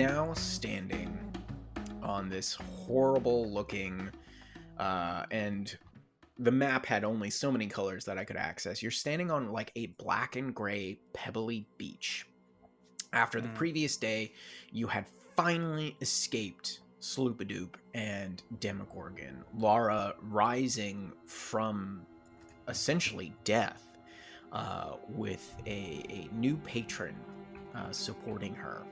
now standing on this horrible looking, and the map had only so many colors that I could access. You're standing on like a black and gray pebbly beach. After the previous day, you had finally escaped Sloopadoop and Demogorgon. Lara rising from essentially death, with a new patron supporting her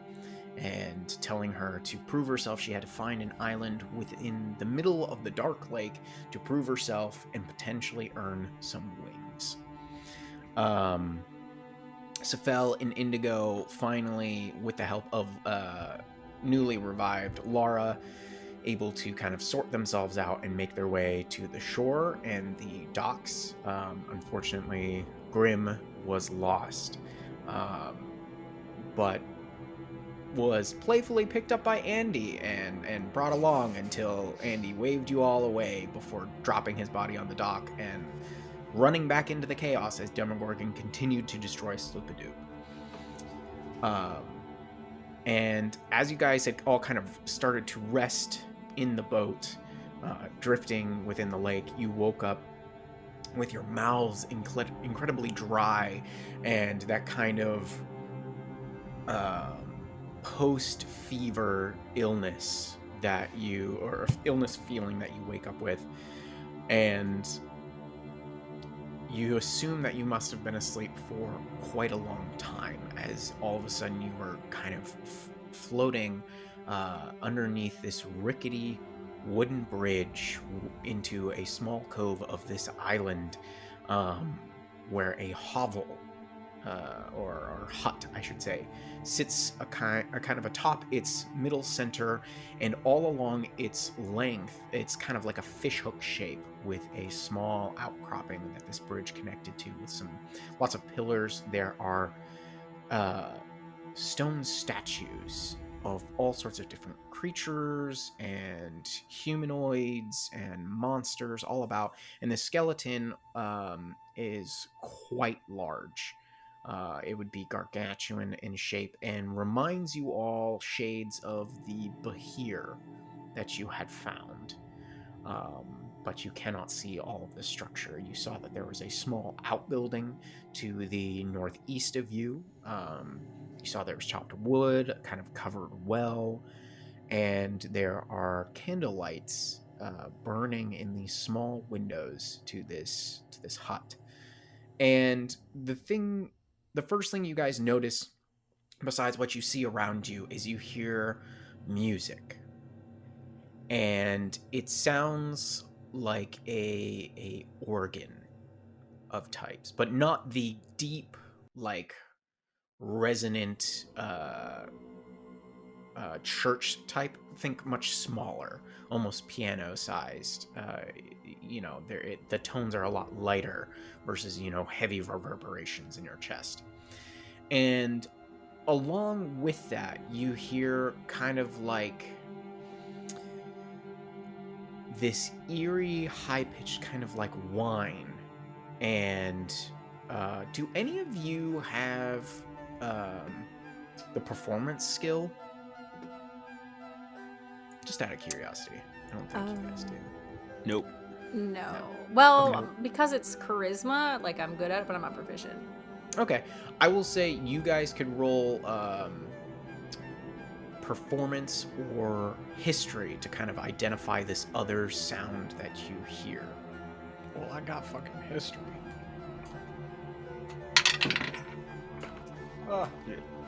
and telling her to prove herself. She had to find an island within the middle of the dark lake to prove herself and potentially earn some wings. Safel and Indigo finally, with the help of newly revived Lara, able to kind of sort themselves out and make their way to the shore and the docks. Unfortunately, Grim was lost, but was playfully picked up by Andy and brought along until Andy waved you all away before dropping his body on the dock and running back into the chaos as Demogorgon continued to destroy Sloopadoop. And as you guys had all kind of started to rest in the boat, drifting within the lake, you woke up with your mouths incredibly dry and that kind of post-fever illness or illness feeling that you wake up with. And you assume that you must have been asleep for quite a long time, as all of a sudden you were kind of floating underneath this rickety wooden bridge into a small cove of this island, where a hovel, or hut, I should say, sits a kind of atop its middle center, and all along its length, it's kind of like a fishhook shape with a small outcropping that this bridge connected to with lots of pillars. There are stone statues of all sorts of different creatures and humanoids and monsters all about, and the skeleton is quite large. It would be gargantuan in shape and reminds you all shades of the Bahir that you had found. But you cannot see all of the structure. You saw that there was a small outbuilding to the northeast of you. You saw there was chopped wood, kind of covered well, and there are candle lights burning in these small windows to this hut. And the first thing you guys notice, besides what you see around you, is you hear music. And it sounds like a organ of types, but not the deep, like, resonant church type. Think much smaller, almost piano-sized. The tones are a lot lighter versus, heavy reverberations in your chest. And along with that, you hear kind of like this eerie, high-pitched kind of like whine. And do any of you have the performance skill? Just out of curiosity. I don't think you guys do. Nope. No. Well, Okay. because it's charisma, like, I'm good at it, but I'm not proficient. Okay. I will say you guys could roll performance or history to kind of identify this other sound that you hear. Well, I got fucking history.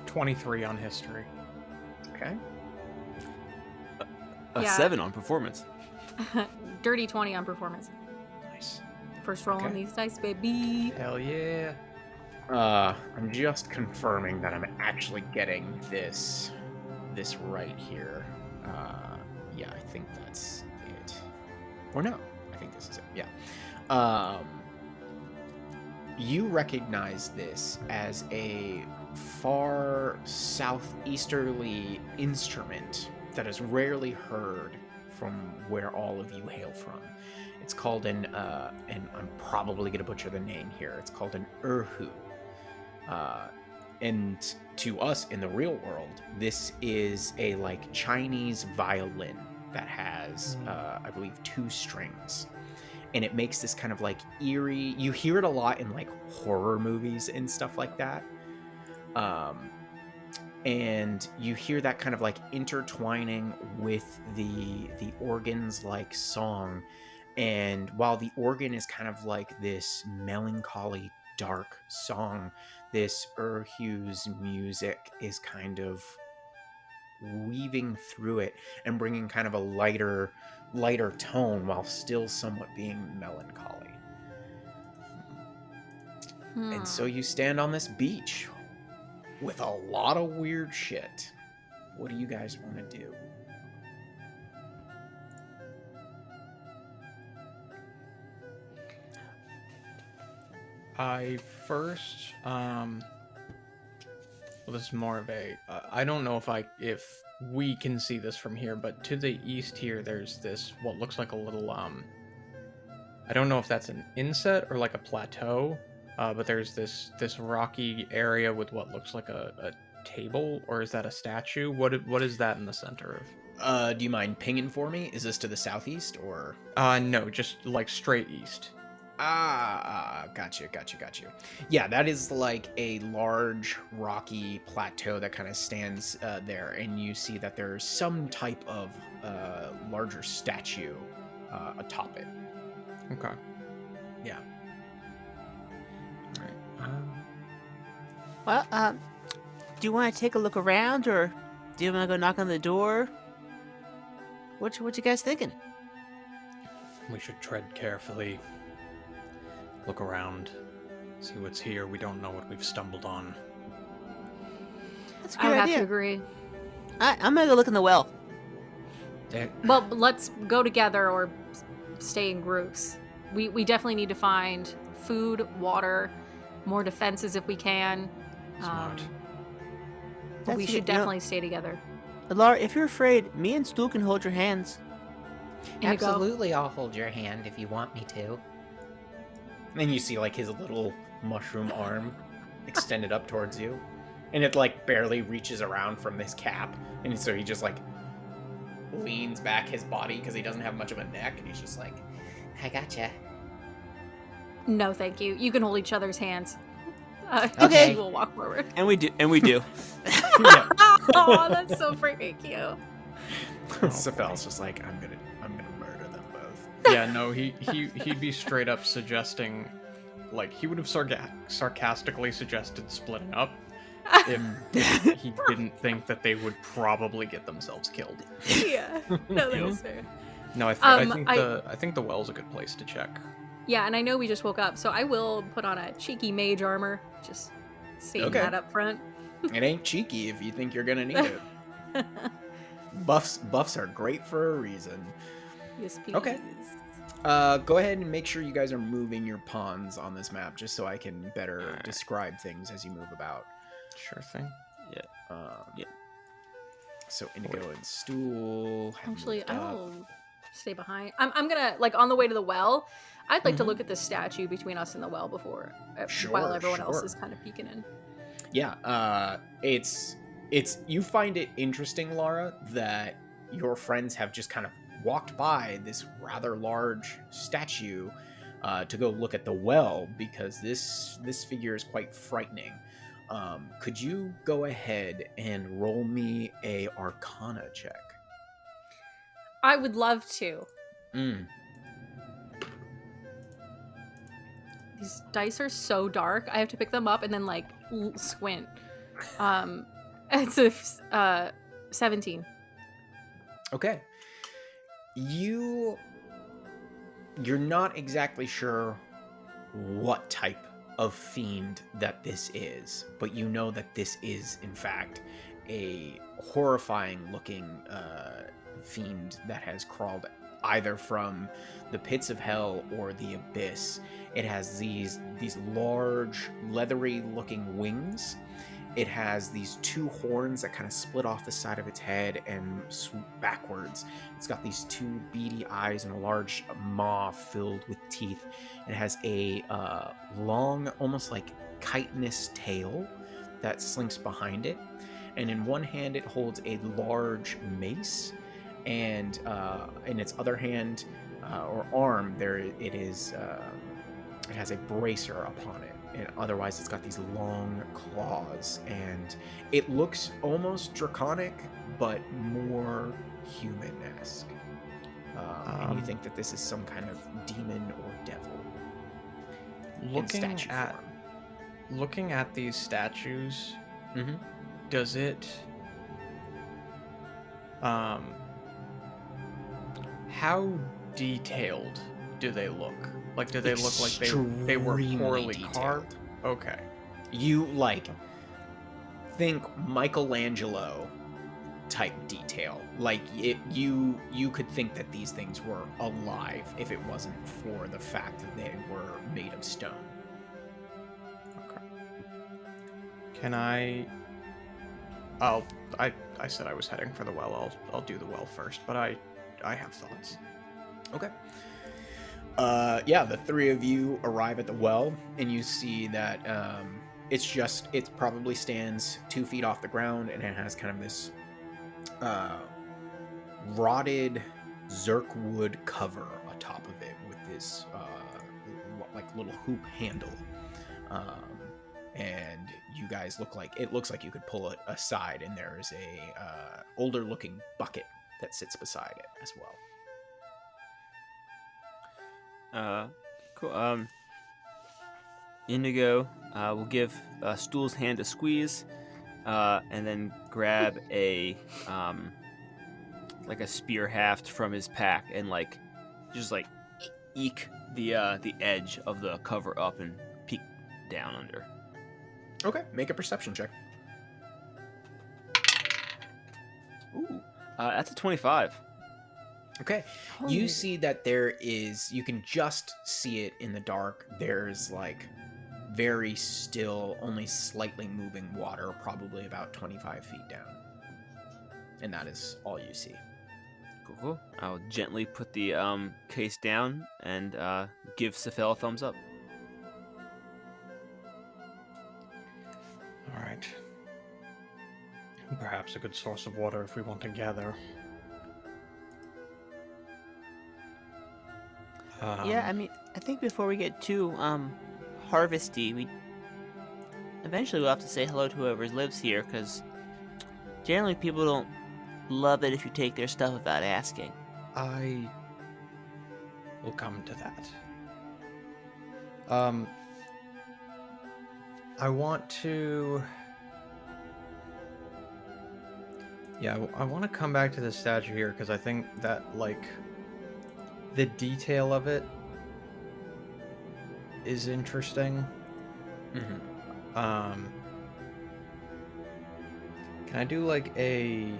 23 on history. Okay. A 7 on performance. Dirty 20 on performance. Nice. First roll on Okay. these dice, baby. Hell yeah. I'm just confirming that I'm actually getting this right here. Yeah, I think that's it. Or no, I think this is it. Yeah. You recognize this as a far southeasterly instrument that is rarely heard from where all of you hail from. It's called and I'm probably going to butcher the name here. It's called an urhu. and to us in the real world, this is a like Chinese violin that has, I believe, 2 strings. And it makes this kind of like eerie, you hear it a lot in like horror movies and stuff like that. And you hear that kind of like intertwining with the organ's like song. And while the organ is kind of like this melancholy, dark song, this Hughes music is kind of weaving through it and bringing kind of a lighter tone while still somewhat being melancholy. And so you stand on this beach with a lot of weird shit. What do you guys want to do? I first, well, this is more of a, I don't know if we can see this from here, but to the east here, there's this, what looks like a little, I don't know if that's an inset or like a plateau, but there's this rocky area with what looks like a table, or is that a statue? What is that in the center of? Do you mind pinging for me? Is this to the southeast or? No, just like straight east. Got you. Yeah, that is like a large rocky plateau that kind of stands there, and you see that there's some type of larger statue atop it. Okay. Yeah. Well, do you want to take a look around, or do you want to go knock on the door? What you guys thinking? We should tread carefully. Look around. See what's here. We don't know what we've stumbled on. That's a I good would have idea. to agree. I'm gonna go look in the well. Well, let's go together or stay in groups. We definitely need to find food, water, more defenses if we can. Smart. But we That's should it, you know- definitely stay together. Laura, if you're afraid, me and Stu can hold your hands. Indigo. Absolutely, I'll hold your hand if you want me to. And then you see like his little mushroom arm extended up towards you, and it like barely reaches around from this cap, and so he just like leans back his body because he doesn't have much of a neck, and he's just like, "I gotcha." No, thank you. You can hold each otother's hands. Okay. She will walk forward. And we do. Yeah. Oh, that's so freaking cute. Sephel's just like, I'm gonna murder them both. Yeah, no, he'd be straight up suggesting, like, he would have sarcastically suggested splitting up if he didn't think that they would probably get themselves killed. Yeah. No, that's fair. No, I think the well's a good place to check. Yeah, and I know we just woke up, so I will put on a cheeky mage armor. Just seeing Okay. that up front. It ain't cheeky if you think you're gonna need it. Buffs are great for a reason. Yes, please. Okay. Go ahead and make sure you guys are moving your pawns on this map, just so I can better describe things as you move about. Sure thing. Yeah. So Indigo and Stool. have Actually, moved I up. will stay behind. I'm gonna, like, on the way to the well, I'd like to Mhm. look at the statue between us and the well before, while Sure, everyone else sure. is kind of peeking in. Yeah. It's you find it interesting, Laura, that your friends have just kind of walked by this rather large statue to go look at the well, because this figure is quite frightening. Could you go ahead and roll me a Arcana check? I would love to. These dice are so dark. I have to pick them up and then, like, squint. It's a 17. Okay. You're not exactly sure what type of fiend that this is, but you know that this is, in fact, a horrifying looking fiend that has crawled either from the pits of hell or the abyss. It has these large, leathery looking wings. It has these 2 horns that kind of split off the side of its head and swoop backwards. It's got these 2 beady eyes and a large maw filled with teeth. It has a long, almost like chitinous tail that slinks behind it, and in one hand it holds a large mace, and in its other hand or arm it has a bracer upon it, and otherwise it's got these long claws, and it looks almost draconic but more human-esque. And you think that this is some kind of demon or devil in statue form. Looking at these statues, Mm-hmm. does it how detailed do they look? Like, do they look like they were poorly carved? Okay. You think Michelangelo type detail. Like you could think that these things were alive if it wasn't for the fact that they were made of stone. Okay. Can I said I was heading for the well. I'll do the well first, but I have thoughts. Okay. The three of you arrive at the well, and you see that it probably stands 2 feet off the ground, and it has kind of this rotted zirk wood cover atop of it with this little hoop handle, and you guys looks like you could pull it aside, and there is a older looking bucket that sits beside it as well. Cool. Indigo will give Stool's hand a squeeze, and then grab a spear haft from his pack and just eke the edge of the cover up and peek down under. Okay, make a perception check. Ooh, that's a 25. Okay, you see that you can just see it in the dark. There's very still, only slightly moving water, probably about 25 feet down. And that is all you see. Cool. I'll gently put the case down and give Safel a thumbs up. All right. Perhaps a good source of water if we want to gather. Yeah, I mean, I think before we get too harvesty, we eventually will have to say hello to whoever lives here, because generally people don't love it if you take their stuff without asking. I will come to that. I want to... Yeah, I want to come back to this statue here, because I think that, the detail of it is interesting. Mm-hmm. Can I do a...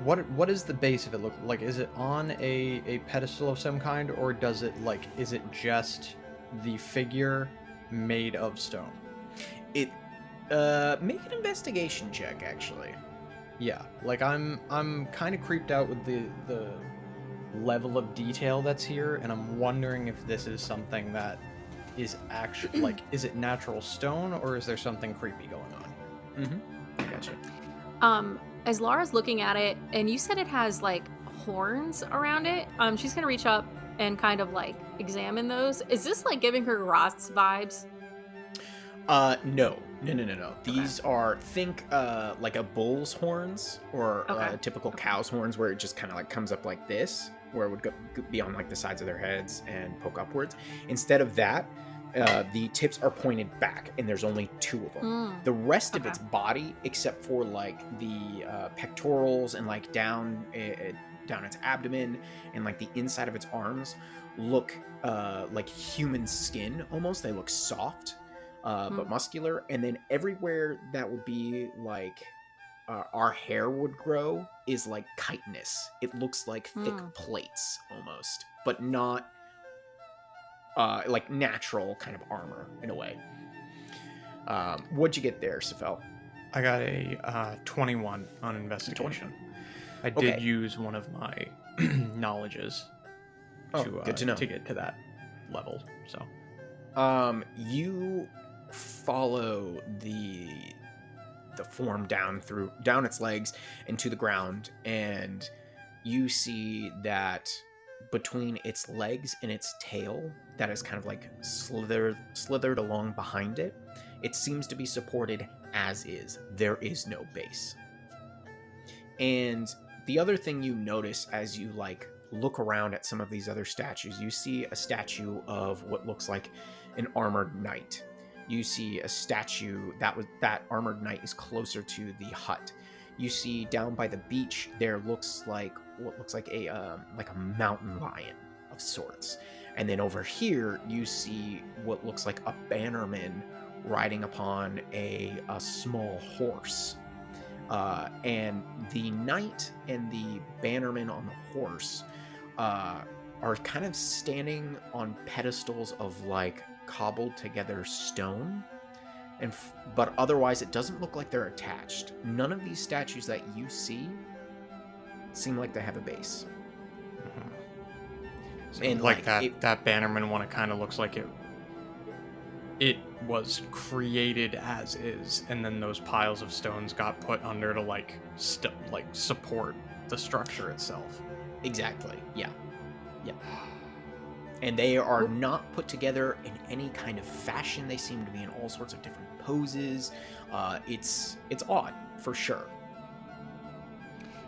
What is the base of it look like? Is it on a pedestal of some kind, or does it is it just the figure made of stone? Make an investigation check, actually. Yeah, I'm kind of creeped out with the level of detail that's here, and I'm wondering if this is something that is actually is it natural stone, or is there something creepy going on? Mm-hmm. I gotcha. As Lara's looking at it, and you said it has horns around it, she's gonna reach up and kind of examine those. Is this giving her Roth's vibes? No. These are, think like a bull's horns, or typical cow's horns, where it just kind of comes up like this, where it would be on the sides of their heads and poke upwards. Instead of that, the tips are pointed back, and there's only 2 of them. The rest of its body, except for the pectorals and down its abdomen and the inside of its arms, look like human skin almost. They look soft. But muscular, and then everywhere that would be our hair would grow is chitinous. It looks like thick plates almost, but not natural kind of armor in a way. What'd you get there, Safel? I got a 21 on investigation. 21. I did use one of my knowledges good to know. to get to that level. So You follow the form down its legs and to the ground, and you see that between its legs and its tail, that is kind of like slithered along behind it, it seems to be supported as is. There is no base. And the other thing you notice as you like look around at some of these other statues, you see a statue of what looks like an armored knight. You see a statue that armored knight is closer to the hut. You see down by the beach there looks like what looks like a mountain lion of sorts. And then over here you see what looks like a bannerman riding upon a small horse. And the knight and the bannerman on the horse are kind of standing on pedestals of like cobbled together stone, but otherwise it doesn't look like they're attached. None of these statues that you see seem like they have a base. So And like like, that bannerman one, it kind of looks like it was created as is, and then those piles of stones got put under to like support the structure itself. Exactly. Yeah. And they are not put together in any kind of fashion. They seem to be in all sorts of different poses. It's odd, for sure.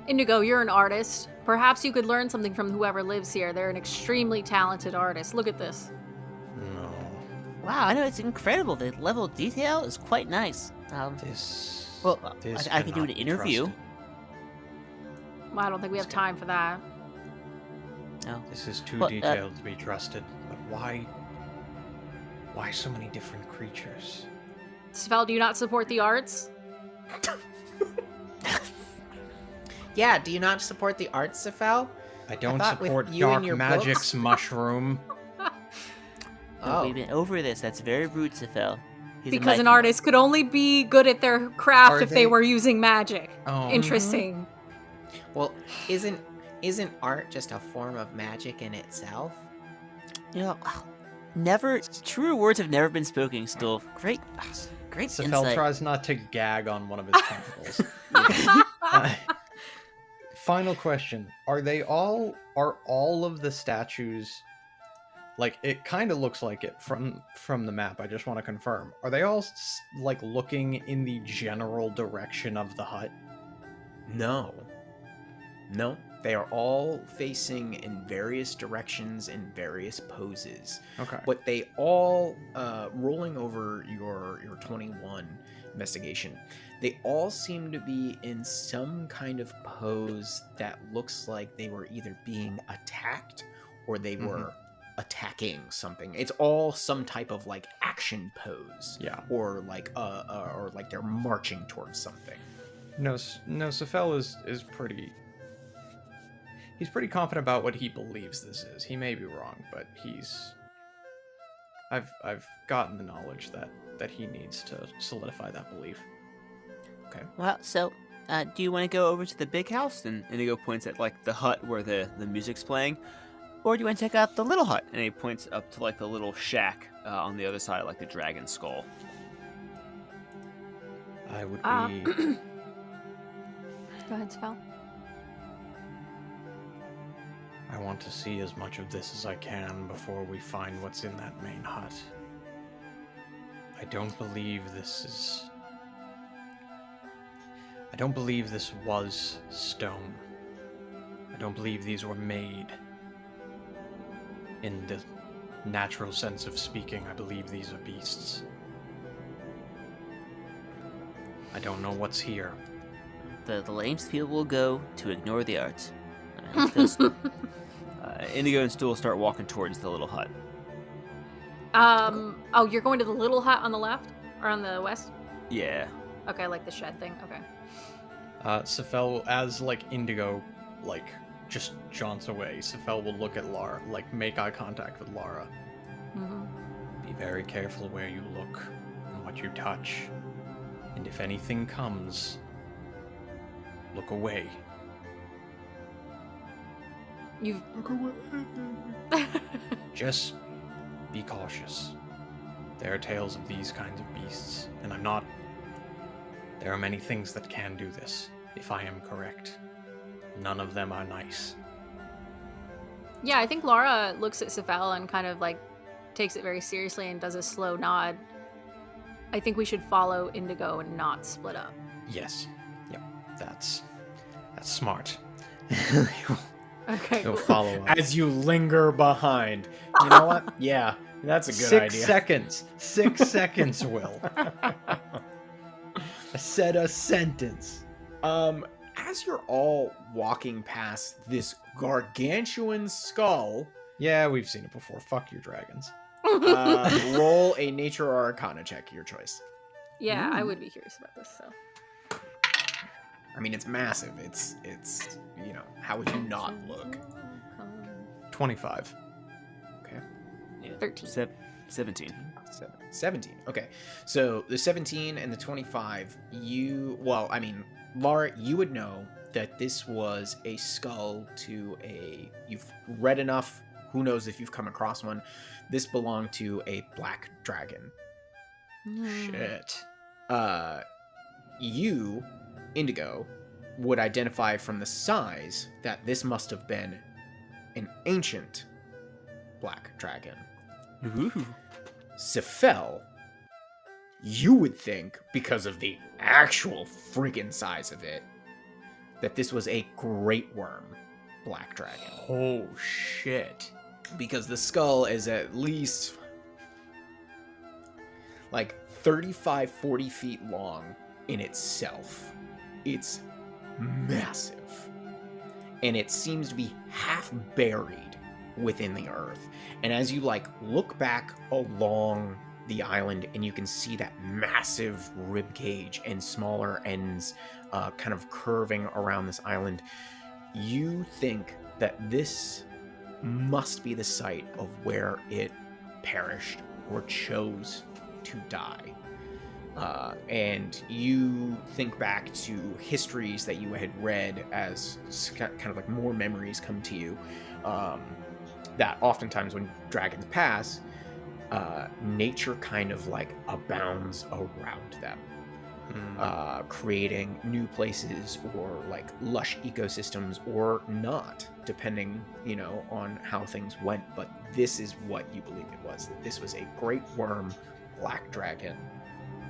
Indigo, you're an artist. Perhaps you could learn something from whoever lives here. They're an extremely talented artist. Look at this. No. Wow, I know, it's incredible. The level of detail is quite nice. This I could do an cannot be interview. trusted. Well, I don't think we have time for that. No. This is too Well, detailed to be trusted. But why so many different creatures? Svel, do you not support the arts? Yeah, do you not support the arts, Safel? I don't thought with support you and dark your magic's books- mushroom. No, Oh. we've been over this. That's very rude, Safel. He's a Because an mighty artist could only be good at their craft Are if they they- were using magic. Oh. Interesting. Well, isn't art just a form of magic in itself? You know, never. Truer words have never been spoken. Still, great Safel insight. tries not to gag on one of his tentacles. Final question: Are all of the statues, like it kind of looks like it from the map? I just want to confirm. Are they all like looking in the general direction of the hut? No. They are all facing in various directions in various poses. Okay. But they all, rolling over your 21 investigation, they all seem to be in some kind of pose that looks like they were either being attacked or they were attacking something. It's all some type of like action pose. Yeah. Or like they're marching towards something. No, Safel is pretty. He's pretty confident about what he believes this is. He may be wrong, but I've gotten the knowledge that he needs to solidify that belief. Okay. Well, so, do you want to go over to the big house? And Indigo points at like the hut where the music's playing, or do you want to check out the little hut? And he points up to like the little shack on the other side, like the dragon skull. I would be. Go ahead, Svel. I want to see as much of this as I can before we find what's in that main hut. I don't believe this was stone. I don't believe these were made in the natural sense of speaking. I believe these are beasts. I don't know what's here. The lengths people will go to ignore the arts. Let's go. Indigo and Stu will start walking towards the little hut. Oh, you're going to the little hut on the left? Or on the west? Yeah. Okay, like the shed thing. Okay. Safel, as like Indigo, like just jaunts away, Safel will look at Lara, like make eye contact with Lara. Mm-hmm. Be very careful where you look and what you touch. And if anything comes, look away. You've Just be cautious. There are tales of these kinds of beasts, and I'm not... There are many things that can do this, if I am correct. None of them are nice. Yeah, I think Laura looks at Sefel and kind of like takes it very seriously and does a slow nod. I think we should follow Indigo and not split up. Yes. Yep. That's smart. Okay, Go cool. follow up. As you linger behind. You know what? Yeah, that's a good idea. 6 seconds. 6 seconds, Will. I said a sentence. As you're all walking past this gargantuan skull, Yeah, we've seen it before. Fuck your dragons. roll a nature or arcana check, your choice. Yeah, I would be curious about this. So I mean, it's massive. It's you know, how would you not look? 25. Okay. Yeah. 13. 17. 17. Okay. So the 17 and the 25, Laura, you would know that this was a skull to you've read enough, who knows if you've come across one. This belonged to a black dragon. Shit. You, Indigo, would identify from the size that this must have been an ancient black dragon. Ooh. Sefel, you would think, because of the actual freaking size of it, that this was a great worm black dragon. Oh, shit. Because the skull is at least like 35, 40 feet long in itself. It's massive. And it seems to be half buried within the earth. And as you look back along the island, and you can see that massive rib cage and smaller ends kind of curving around this island, you think that this must be the site of where it perished or chose to die. And you think back to histories that you had read as kind of like more memories come to you, that oftentimes when dragons pass, nature kind of abounds around them, creating new places or lush ecosystems or not, depending, on how things went. But this is what you believe it was. This was a great worm, black dragon,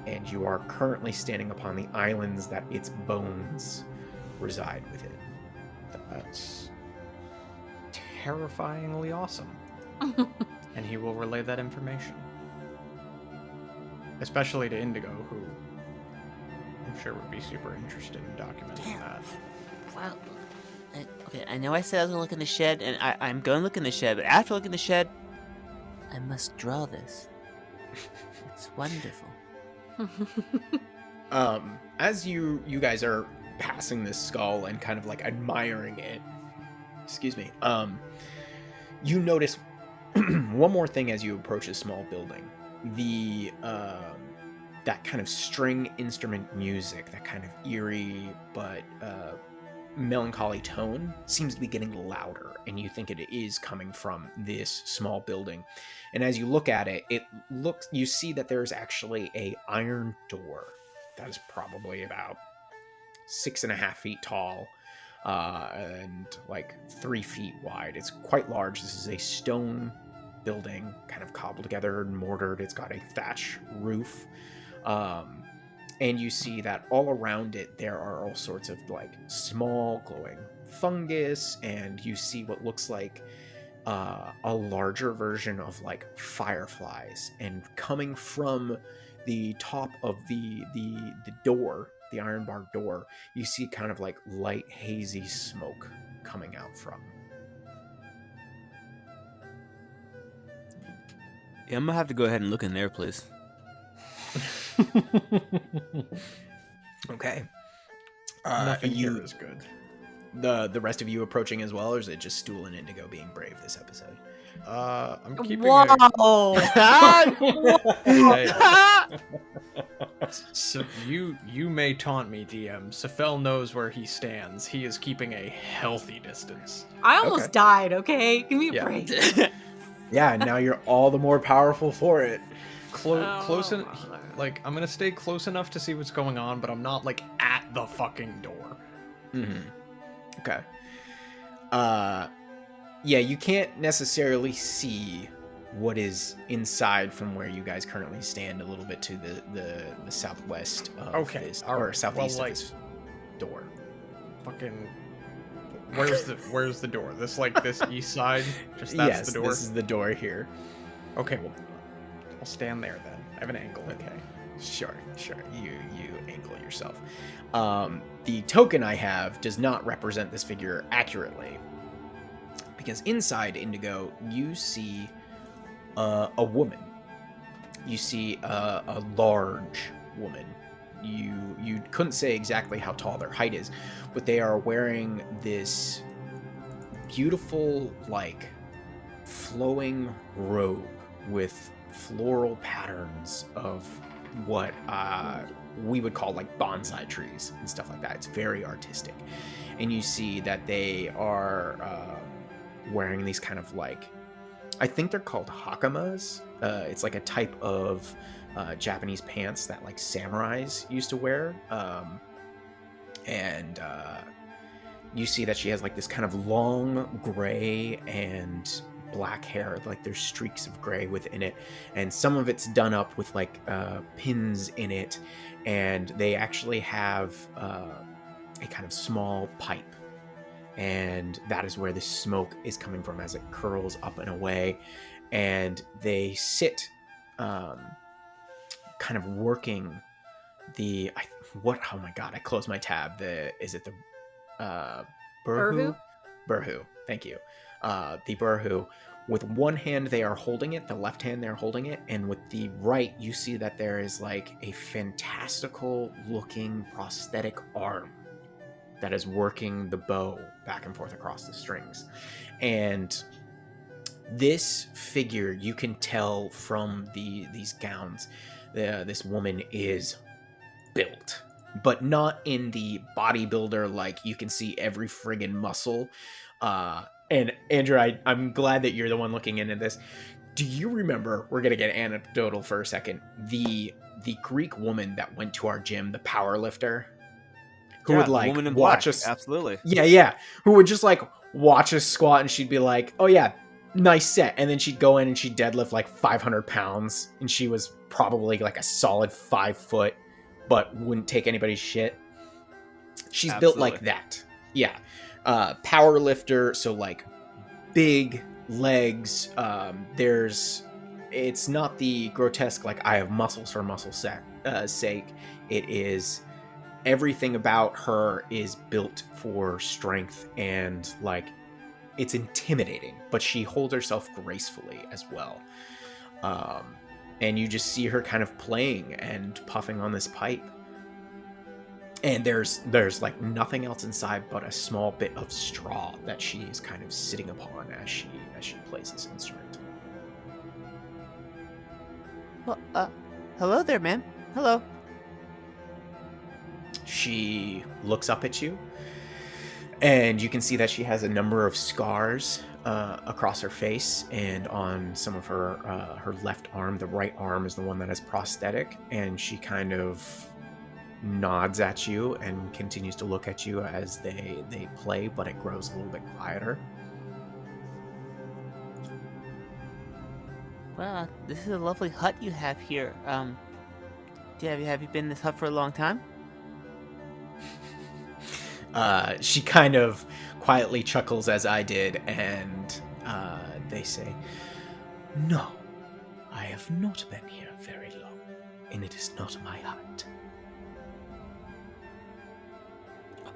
and you are currently standing upon the islands that its bones reside within. That's terrifyingly awesome. And he will relay that information. Especially to Indigo, who I'm sure would be super interested in documenting that. Well, okay, I know I said I was going to look in the shed, and I'm going to look in the shed, but after looking in the shed, I must draw this. It's wonderful. As you guys are passing this skull and kind of admiring it, excuse me, you notice one more thing as you approach a small building. The that kind of string instrument music, that kind of eerie but melancholy tone, seems to be getting louder, and you think it is coming from this small building. And as you look at it, you see that there's actually a iron door that is probably about 6.5 feet tall, and 3 feet wide. It's quite large. This is a stone building, kind of cobbled together and mortared. It's got a thatch roof, and you see that all around it there are all sorts of small glowing fungus, and you see what looks like a larger version of fireflies. And coming from the top of the door, the iron barred door, you see kind of light hazy smoke coming out from. Yeah, I'm gonna have to go ahead and look in there, please. Okay. Nothing here is good. The rest of you approaching as well, or is it just Stool and Indigo being brave this episode? I'm keeping Whoa! So you may taunt me, DM. Sefel knows where he stands. He is keeping a healthy distance. I almost died, okay? Give me a Yeah. break. Yeah, now you're all the more powerful for it. close in, like I'm gonna stay close enough to see what's going on, but I'm not like at the fucking door. Okay. Yeah, you can't necessarily see what is inside from where you guys currently stand, a little bit to the southwest of this, or southeast of this door. Fucking, where's the door? This east side? Just that's the door? This is the door here. Okay, well, I'll stand there then. I have an angle. Okay. Sure. You angle yourself. The token I have does not represent this figure accurately, because inside Indigo you see a woman. You see a large woman. You couldn't say exactly how tall their height is, but they are wearing this beautiful, like, flowing robe with floral patterns of what we would call like bonsai trees and stuff like that. It's very artistic. And you see that they are wearing these kind of like, I think they're called hakamas. It's like a type of Japanese pants that like samurais used to wear. And you see that she has like this kind of long gray and black hair, like there's streaks of gray within it, and some of it's done up with like pins in it, and they actually have a kind of small pipe, and that is where the smoke is coming from as it curls up and away. And they sit kind of working oh my god, I closed my tab. Is it the Burhu? Burhu, thank you. The Burhu. With one hand they are holding it, the left hand they're holding it, and with the right you see that there is like a fantastical looking prosthetic arm that is working the bow back and forth across the strings. And this figure, you can tell from these gowns, this woman is built, but not in the bodybuilder, like you can see every friggin' muscle. And Andrew, I'm glad that you're the one looking into this. Do you remember, we're going to get anecdotal for a second, the Greek woman that went to our gym, the power lifter? Who would like woman in watch black. us? Absolutely. Yeah. Who would just like watch us squat, and she'd be like, oh yeah, nice set. And then she'd go in and she'd deadlift like 500 pounds. And she was probably like a solid 5 foot, but wouldn't take anybody's shit. She's built like that. Yeah. Power lifter, so like big legs. It's not the grotesque like I have muscles for muscle sake. It is, everything about her is built for strength, and like it's intimidating, but she holds herself gracefully as well. And you just see her kind of playing and puffing on this pipe. And there's like nothing else inside but a small bit of straw that she's kind of sitting upon as she plays this instrument. Well, hello there, ma'am. Hello. She looks up at you, and you can see that she has a number of scars across her face and on some of her left arm. The right arm is the one that is prosthetic, and she kind of nods at you and continues to look at you as they play, but it grows a little bit quieter. Well, this is a lovely hut you have here. Have you been in this hut for a long time? She kind of quietly chuckles as I did, and they say, no, I have not been here very long, and it is not my hut.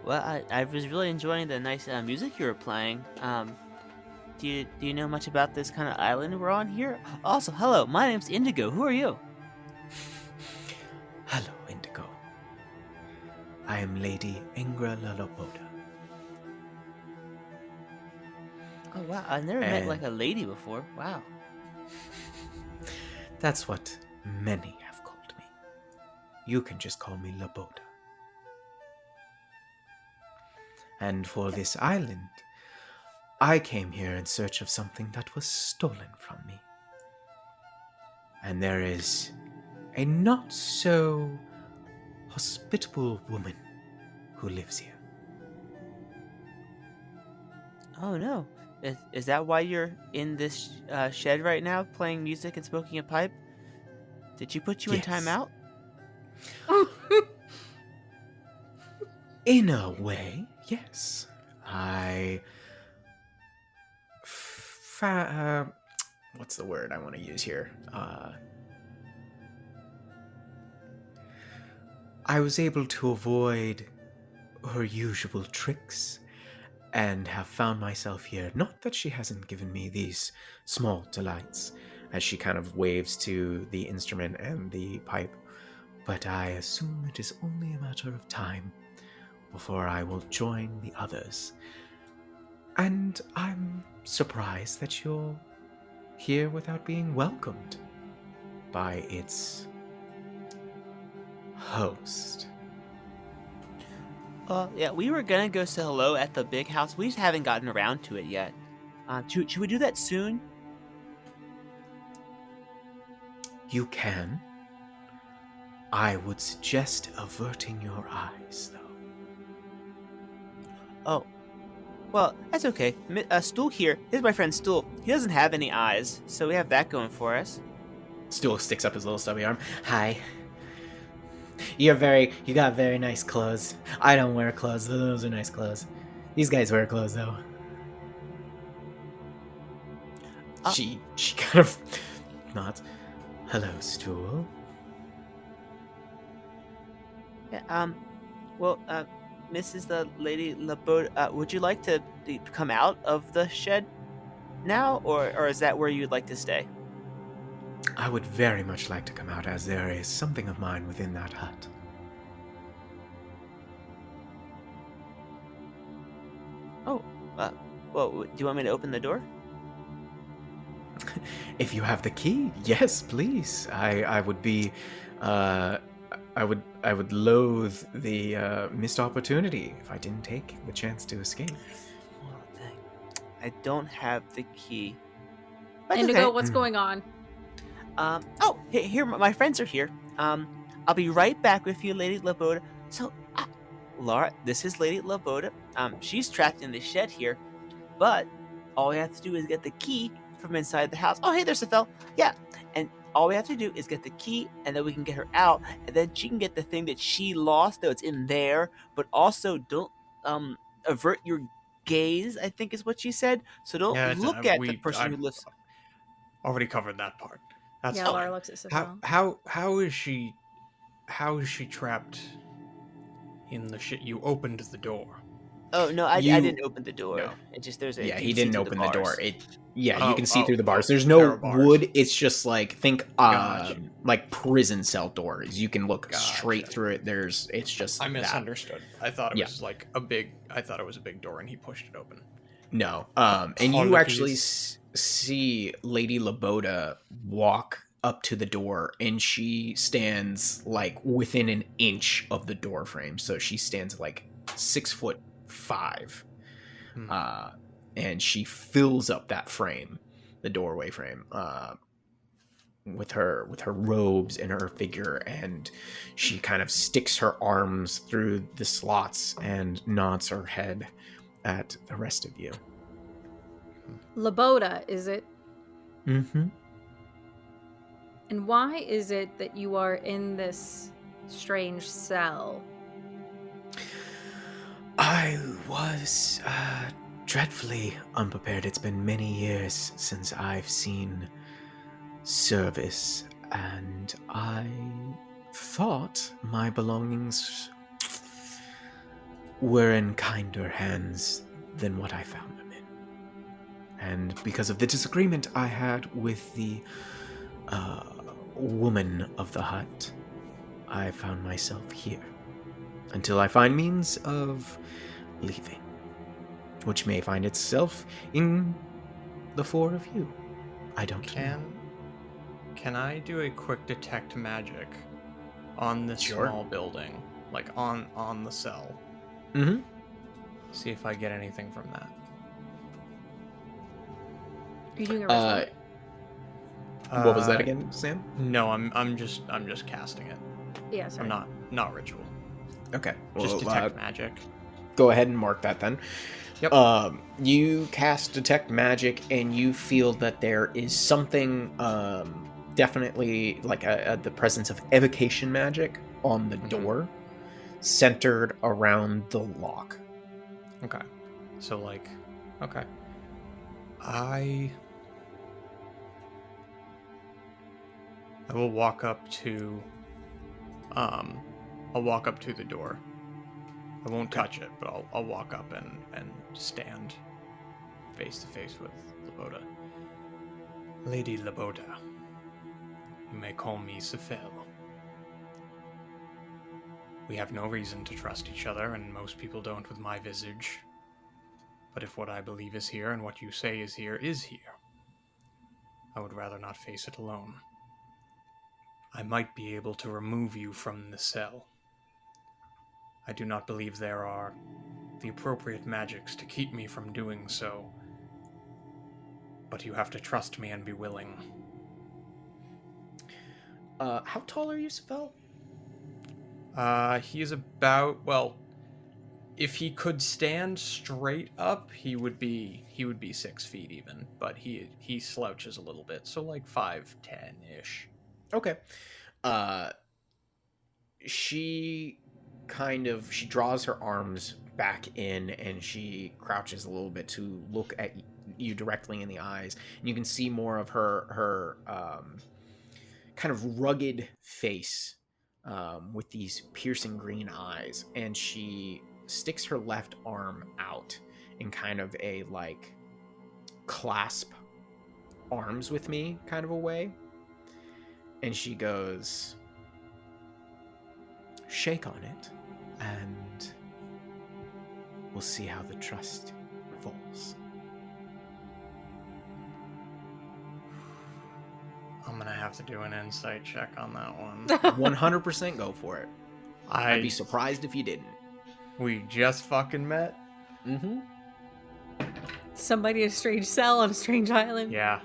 Well, I was really enjoying the nice music you were playing. Do you know much about this kind of island we're on here? Also, hello, my name's Indigo. Who are you? Hello, Indigo. I am Lady Ingra Lalaboda. Oh wow, I've never met like a lady before. Wow. That's what many have called me. You can just call me Laboda. And for this island, I came here in search of something that was stolen from me. and there is a not so hospitable woman who lives here. Oh no. Is that why you're in this shed right now, playing music and smoking a pipe? Did she put you in Yes. timeout? In a way, yes. What's the word I want to use here? I was able to avoid her usual tricks and have found myself here. Not that she hasn't given me these small delights, as she kind of waves to the instrument and the pipe, but I assume it is only a matter of time before I will join the others. And I'm surprised that you're here without being welcomed by its host. Yeah, we were gonna go say hello at the big house. We just haven't gotten around to it yet. Should we do that soon? You can. I would suggest averting your eyes, though. Oh. Well, that's okay. Stool here. Here's my friend Stool. He doesn't have any eyes, so we have that going for us. Stool sticks up his little stubby arm. Hi. You got very nice clothes. I don't wear clothes, though those are nice clothes. These guys wear clothes, though. She kind of nods. Hello, Stool. Yeah, well, Mrs. the Lady Laboda, would you like to come out of the shed now, or is that where you'd like to stay? I would very much like to come out, as there is something of mine within that hut. Oh, well, do you want me to open the door? If you have the key, yes, please. I would be, I would loathe the missed opportunity if I didn't take the chance to escape. Well, dang. I don't have the key. That's Indigo, okay. what's going on? Here, my friends are here. I'll be right back with you, Lady Laboda. So, Laura, this is Lady Laboda. She's trapped in the shed here, but all we have to do is get the key from inside the house. Oh, hey, there's Sethel. Yeah, and all we have to do is get the key, and then we can get her out, and then she can get the thing that she lost, though it's in there. But also, don't avert your gaze, I think is what she said. So don't look at the person who lives. Already covered that part. That's Yeah, fine. Laura looks at Sethel. How is she trapped in the shit? You opened the door. Oh no, I didn't open the door. No. It just there's a Yeah, you he can see didn't through open the door. bars. You can see through the bars. oh, There's there no are bars. wood. It's just like Gotcha. like prison cell doors. You can look straight Gotcha. through it. It's just I that. misunderstood. I thought it Yeah. was like a big. I thought it was a big door, and he pushed it open. No. And you Apologies. actually see Lady Laboda walk up to the door, and she stands like within an inch of the door frame. So she stands like 6'5". And she fills up that frame, the doorway frame, with her robes and her figure, and she kind of sticks her arms through the slots and nods her head at the rest of you. Laboda, is it? Mm-hmm. And why is it that you are in this strange cell? I was dreadfully unprepared. It's been many years since I've seen service, and I thought my belongings were in kinder hands than what I found them in. And because of the disagreement I had with the woman of the hut, I found myself here until I find means of leaving, which may find itself in the four of you. I don't know. Can I do a quick detect magic on this Sure. small building, like on the cell? Mm-hmm. See if I get anything from that. Are you doing a ritual? What was that again, Sam? No, I'm just casting it. Yeah, sorry. I'm not ritual. Okay. Just well, detect magic. Go ahead and mark that then. Yep. You cast detect magic, and you feel that there is something, definitely like the presence of evocation magic on the door, centered around the lock. Okay. So like, okay. I will walk up to I'll walk up to the door. I won't touch it, but I'll walk up and stand face to face with Laboda. Lady Laboda, you may call me Sefel. We have no reason to trust each other, and most people don't with my visage. But if what I believe is here and what you say is here, I would rather not face it alone. I might be able to remove you from the cell. I do not believe there are the appropriate magics to keep me from doing so, but you have to trust me and be willing. How tall are you, Sefel? He is about, well, if he could stand straight up, he would be 6 feet even, but he slouches a little bit, so like 5'10" Okay. She draws her arms back in, and she crouches a little bit to look at you directly in the eyes, and you can see more of her kind of rugged face, with these piercing green eyes, and she sticks her left arm out in kind of a like clasp arms with me kind of a way, and she goes, shake on it, and we'll see how the trust falls. I'm gonna have to do an insight check on that one. 100% go for it. I'd be surprised if you didn't. We just fucking met? Mm-hmm. Somebody in a strange cell on a strange island. Yeah.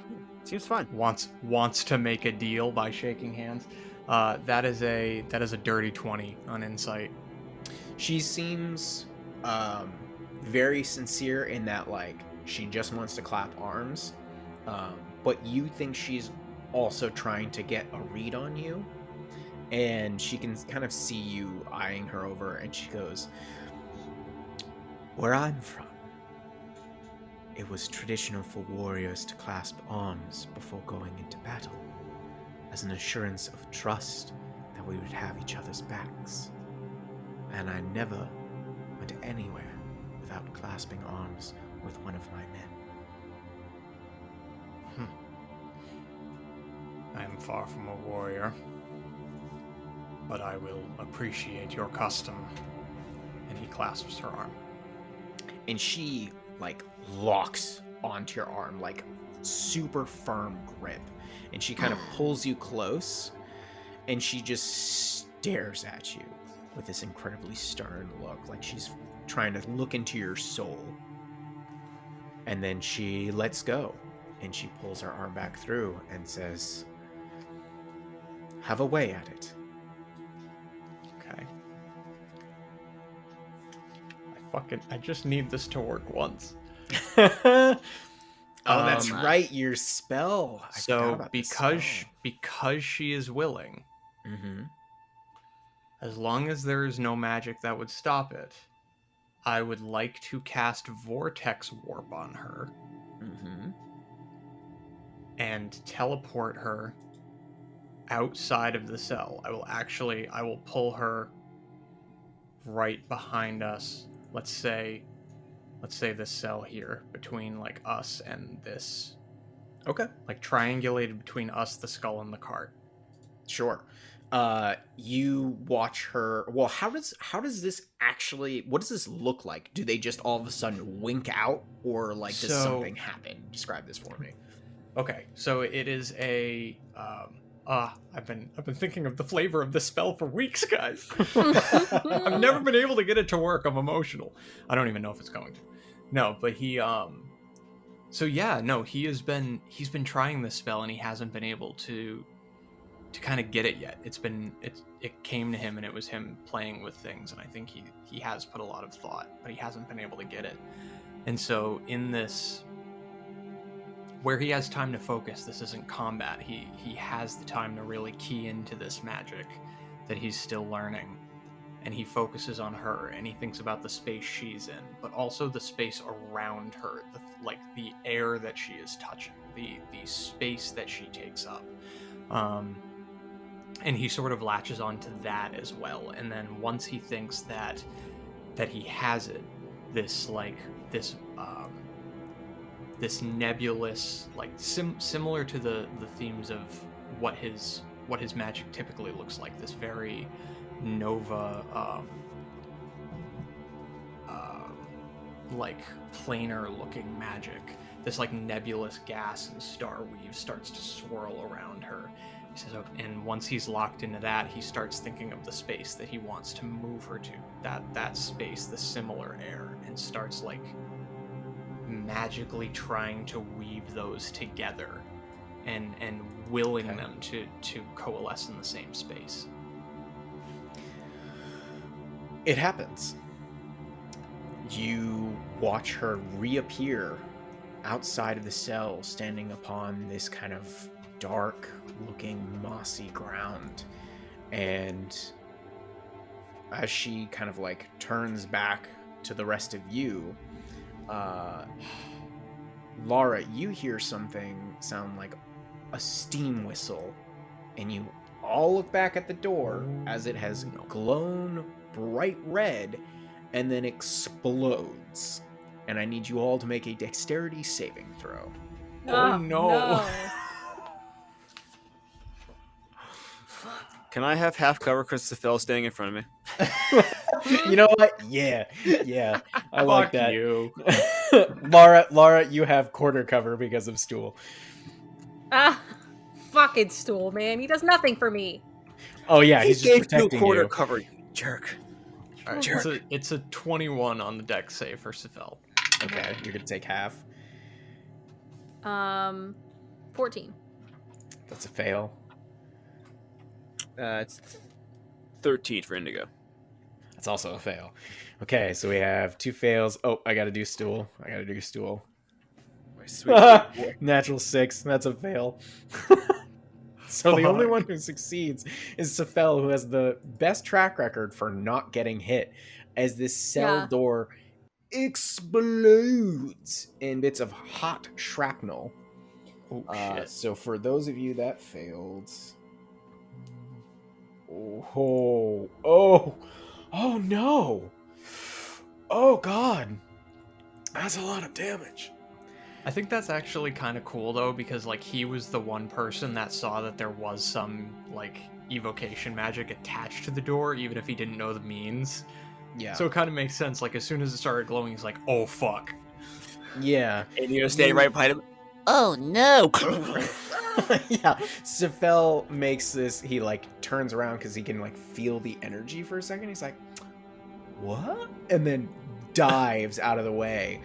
Seems fun. Wants to make a deal by shaking hands. That is a dirty 20 on insight. She seems very sincere in that, like, she just wants to clap arms, but you think she's also trying to get a read on you, and she can kind of see you eyeing her over, and she goes, where I'm from, it was traditional for warriors to clasp arms before going into battle, as an assurance of trust that we would have each other's backs. And I never went anywhere without clasping arms with one of my men. I am far from a warrior, but I will appreciate your custom. And he clasps her arm. And she, like, locks onto your arm, like, super firm grip. And she kind of pulls you close, and she just stares at you with this incredibly stern look, like she's trying to look into your soul. And then she lets go, and she pulls her arm back through and says, have a way at it. Okay. I just need this to work once. Oh, that's right, your spell. I forgot about the spell. because she is willing, Mm-hmm. as long as there is no magic that would stop it, I would like to cast Vortex Warp on her. Mm-hmm. And teleport her outside of the cell. I will pull her right behind us. Let's say this cell here, between like us and this. Okay. Like triangulated between us, the skull, and the cart. Sure. You watch her. Well, how does this actually? What does this look like? Do they just all of a sudden wink out, or like does something happen? Describe this for me. Okay, so it is a. I've been thinking of the flavor of this spell for weeks, guys. I've never been able to get it to work. I'm emotional. I don't even know if it's going to. No, but So yeah, no, he's been trying this spell and he hasn't been able to kind of get it yet. It came to him and it was him playing with things, and I think he has put a lot of thought, but he hasn't been able to get it. And so in this, where he has time to focus, this isn't combat. He has the time to really key into this magic that he's still learning. And he focuses on her, and he thinks about the space she's in, but also the space around her, the air that she is touching, the space that she takes up. And he sort of latches onto that as well. And then once he thinks that he has it, this nebulous, like similar to the themes of what his magic typically looks like, this very nova, like planar looking magic, this like nebulous gas and star weave starts to swirl around her. He says, and once he's locked into that, he starts thinking of the space that he wants to move her to, that space, the similar air, and starts like magically trying to weave those together and willing them to coalesce in the same space. It happens. You watch her reappear outside of the cell, standing upon this kind of dark-looking mossy ground. And as she kind of like turns back to the rest of you, Lara, you hear something sound like a steam whistle, and you all look back at the door as it has glown bright red and then explodes. And I need you all to make a dexterity saving throw. Oh no. Can I have half cover because Safel standing in front of me? You know what? Yeah. I like that. You. Lara, you have quarter cover because of Stool. Fucking Stool, man. He does nothing for me. Oh yeah, he's just protecting you quarter you. Cover, you jerk. All right, Jerk. it's a 21 on the dex save for Safel. Okay, you're gonna take half. 14. That's a fail. It's 13 for Indigo. That's also a fail. Okay, so we have 2 fails. Oh, I gotta do Stool. My sweet boy. Natural 6. That's a fail. So the only one who succeeds is Safel, who has the best track record for not getting hit, as this cell door explodes in bits of hot shrapnel. Oh shit. So for those of you that failed... Oh no! Oh god! That's a lot of damage. I think that's actually kind of cool though, because like he was the one person that saw that there was some like evocation magic attached to the door, even if he didn't know the means. Yeah. So it kind of makes sense. Like as soon as it started glowing, he's like, "Oh fuck!" Yeah. And you're standing right behind him. Oh no! Yeah. Safel makes this. He like turns around because he can like feel the energy for a second. He's like, "What?" And then dives out of the way.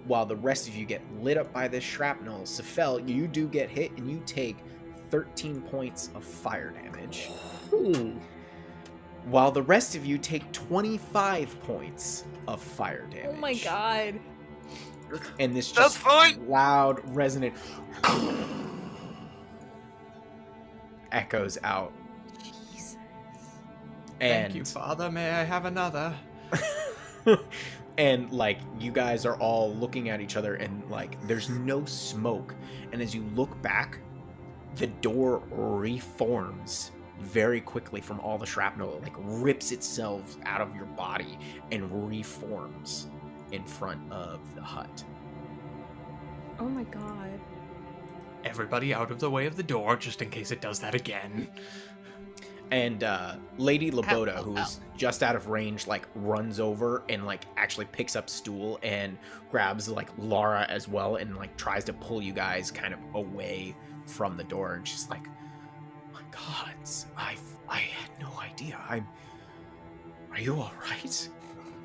While the rest of you get lit up by this shrapnel, Safel, you do get hit and you take 13 points of fire damage. While the rest of you take 25 points of fire damage. Oh my god. And this just loud, resonant echoes out. Jesus. And Thank you, Father. May I have another? and like you guys are all looking at each other and like there's no smoke, and as you look back, the door reforms very quickly from all the shrapnel. It like rips itself out of your body and reforms in front of the hut. Oh my god. Everybody out of the way of the door, just in case it does that again. And Lady Laboda, who is just out of range, like runs over and like actually picks up Stool and grabs like Lara as well, and like tries to pull you guys kind of away from the door. And she's like, "Oh my God, I had no idea. Are you all right?"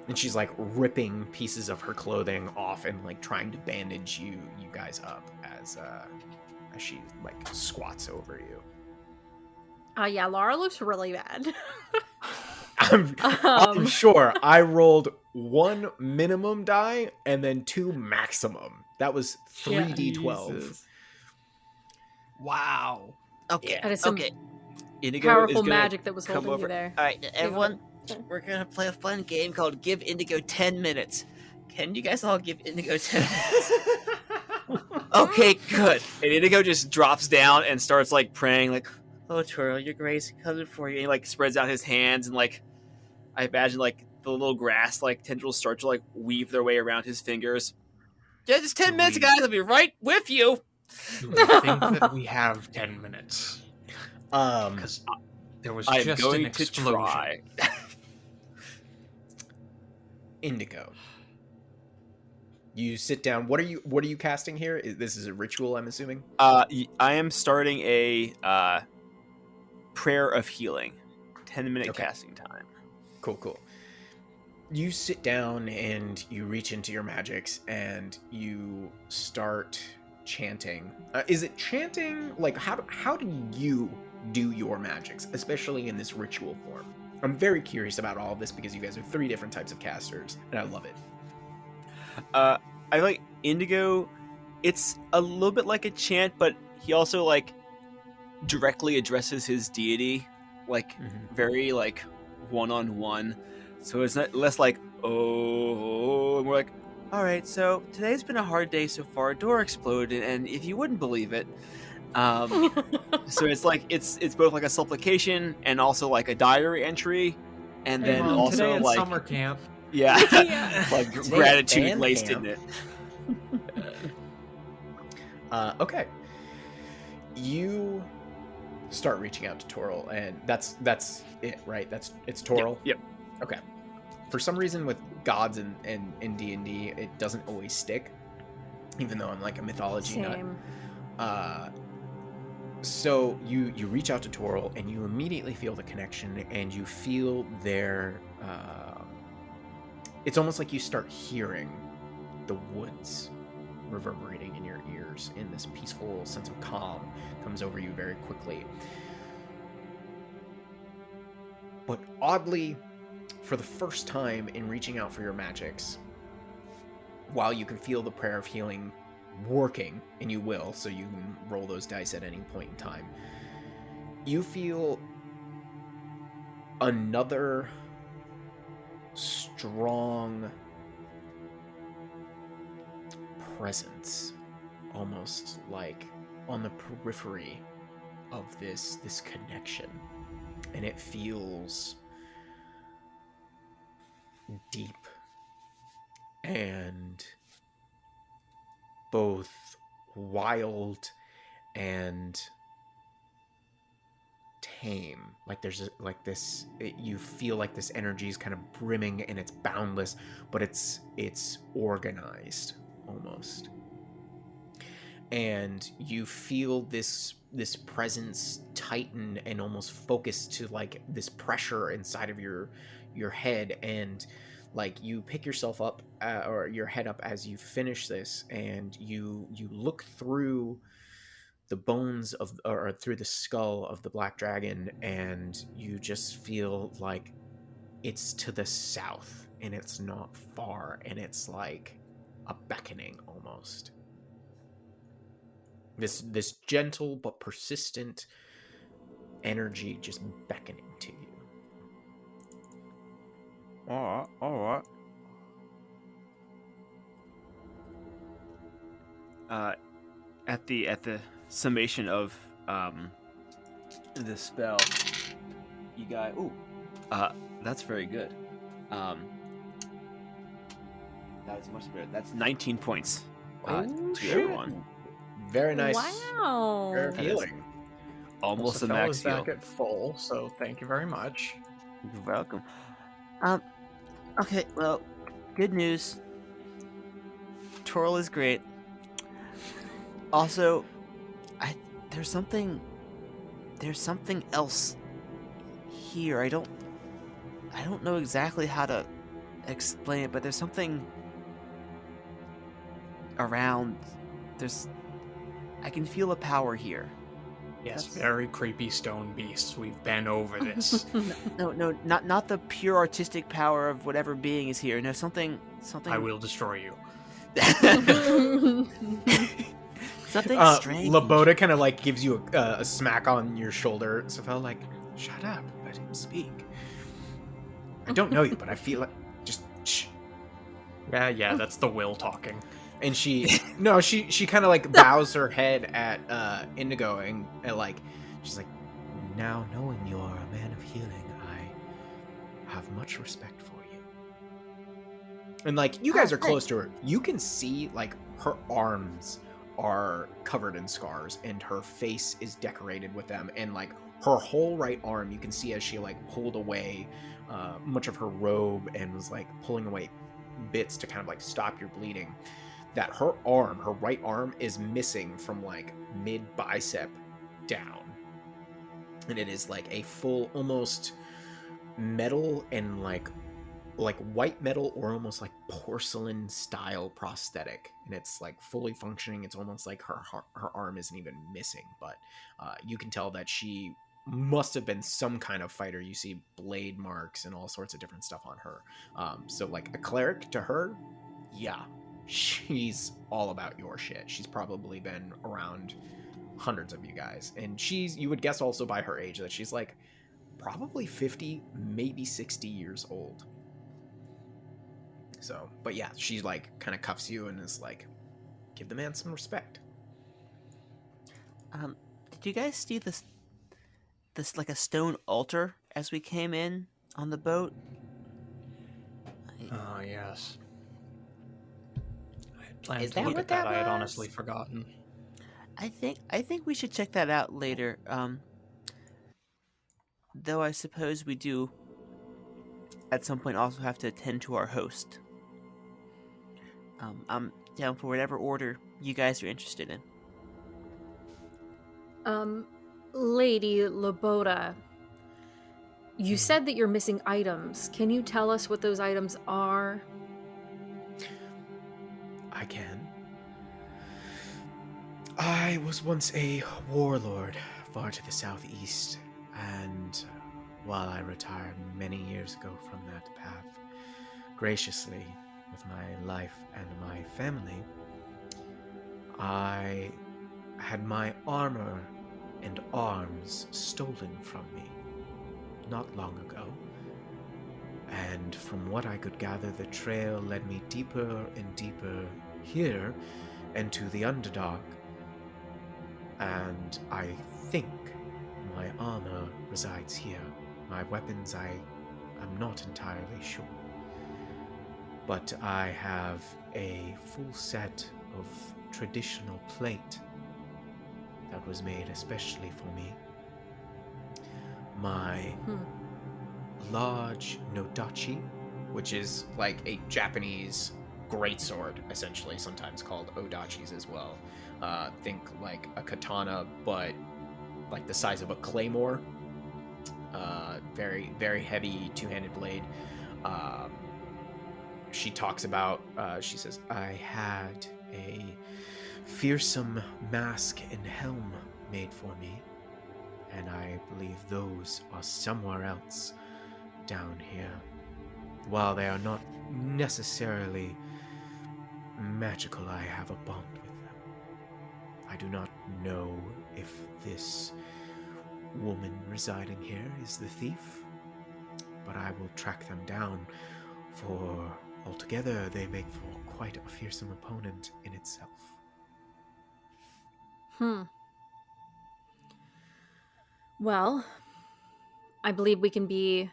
And she's like ripping pieces of her clothing off and like trying to bandage you guys up as she like squats over you. Yeah, Laura looks really bad. I'm sure I rolled 1 minimum die and then 2 maximum. That was 3d12. Jesus. Wow. Okay. That is some Indigo powerful is gonna magic that was come holding over. you there. All right, everyone, we're gonna play a fun game called Give Indigo 10 minutes. Can you guys all give Indigo 10 minutes? Okay, good. And Indigo just drops down and starts like praying, like, "Oh, Twirl, your grace coming for you." And he like spreads out his hands and like, I imagine like the little grass like tendrils start to like weave their way around his fingers. Yeah, just 10 minutes, guys. I'll be right with you. Do we think that we have 10 minutes? Because there was I'm just going an to explosion. try. Indigo. You sit down. What are you casting here? This is a ritual, I'm assuming. I am starting a prayer of healing. 10-minute Okay. casting time. Cool. You sit down and you reach into your magics and you start chanting. Is it chanting? Like, how do you do your magics, especially in this ritual form? I'm very curious about all of this because you guys are 3 different types of casters, and I love it. I like Indigo. It's a little bit like a chant, but he also like directly addresses his deity, like very like one-on-one. So it's not less like oh, and we're like, all right. So today's been a hard day so far. A door exploded, and if you wouldn't believe it, so it's like it's both like a supplication and also like a diary entry, and Hey, then Mom, also today at like summer camp. yeah, Yeah. like Today at gratitude band laced camp. in it. Okay. You start reaching out to Toril, and that's it, right? It's Toril. Yep. Okay. For some reason, with gods and in D&D, it doesn't always stick, even though I'm like a mythology nut. Same. So you reach out to Toril, and you immediately feel the connection, and you feel their. It's almost like you start hearing the woods reverberating in your ears, and this peaceful sense of calm comes over you very quickly. But oddly, for the first time in reaching out for your magics, while you can feel the prayer of healing working, and you will, so you can roll those dice at any point in time, you feel another strong presence, almost like on the periphery of this connection, and it feels deep and both wild and tame. Like there's this, you feel like this energy is kind of brimming and it's boundless, but it's organized almost. And you feel this presence tighten and almost focus to like this pressure inside of your head, and like you pick yourself up or your head up as you finish this, and you look through the bones of, or through the skull of the black dragon, and you just feel like it's to the south and it's not far, and it's like a beckoning almost. This gentle but persistent energy just beckoning to you. All right. At the summation of the spell, you guys. Ooh, that's very good. That is much better. That's 19 points to everyone. Very nice. Wow. Prayer of healing. Almost a Well, max is heal. back at full, so thank you very much. You're welcome. Okay, well, good news. Toril is great. Also, there's something else here. I don't know exactly how to explain it, but there's something around. I can feel a power here. Yes, very creepy stone beasts. We've been over this. No, not the pure artistic power of whatever being is here. No, something. I will destroy you. Something strange. Laboda kind of like gives you a smack on your shoulder. Safel like, shut up, let him speak. I don't know you, but I feel like just shh. Yeah, that's the will talking. And she kind of like bows her head at Indigo and like she's like, now knowing you are a man of healing, I have much respect for you. And like you guys are close to her, you can see like her arms are covered in scars and her face is decorated with them, and like her whole right arm you can see as she like pulled away much of her robe and was like pulling away bits to kind of like stop your bleeding, that her right arm is missing from like mid bicep down, and it is like a full almost metal and like white metal or almost like porcelain style prosthetic, and it's like fully functioning. It's almost like her arm isn't even missing, but you can tell that she must have been some kind of fighter. You see blade marks and all sorts of different stuff on her. So like a cleric to her, yeah, she's all about your shit. She's probably been around hundreds of you guys, and you would guess also by her age that she's like probably 50, maybe 60 years old. So, but yeah, she like kind of cuffs you and is like, give the man some respect. Did you guys see this like a stone altar as we came in on the boat? Oh, yes. I had planned Is to that look what at that. that I had was? honestly forgotten. I think we should check that out later. Though I suppose we do at some point also have to attend to our host. I'm down for whatever order you guys are interested in. Lady Laboda, you said that you're missing items. Can you tell us what those items are? I can. I was once a warlord far to the southeast, and while I retired many years ago from that path, graciously, with my life and my family, I had my armor and arms stolen from me not long ago. And from what I could gather, the trail led me deeper and deeper here into the Underdark. And I think my armor resides here. My weapons, I am not entirely sure. But I have a full set of traditional plate that was made especially for me. My large nodachi, which is like a Japanese greatsword, essentially, sometimes called odachis as well. Think like a katana, but like the size of a claymore. Very, very heavy two-handed blade. She talks about, she says, I had a fearsome mask and helm made for me, and I believe those are somewhere else down here. While they are not necessarily magical, I have a bond with them. I do not know if this woman residing here is the thief, but I will track them down, for altogether they make for quite a fearsome opponent in itself. Well, I believe we can be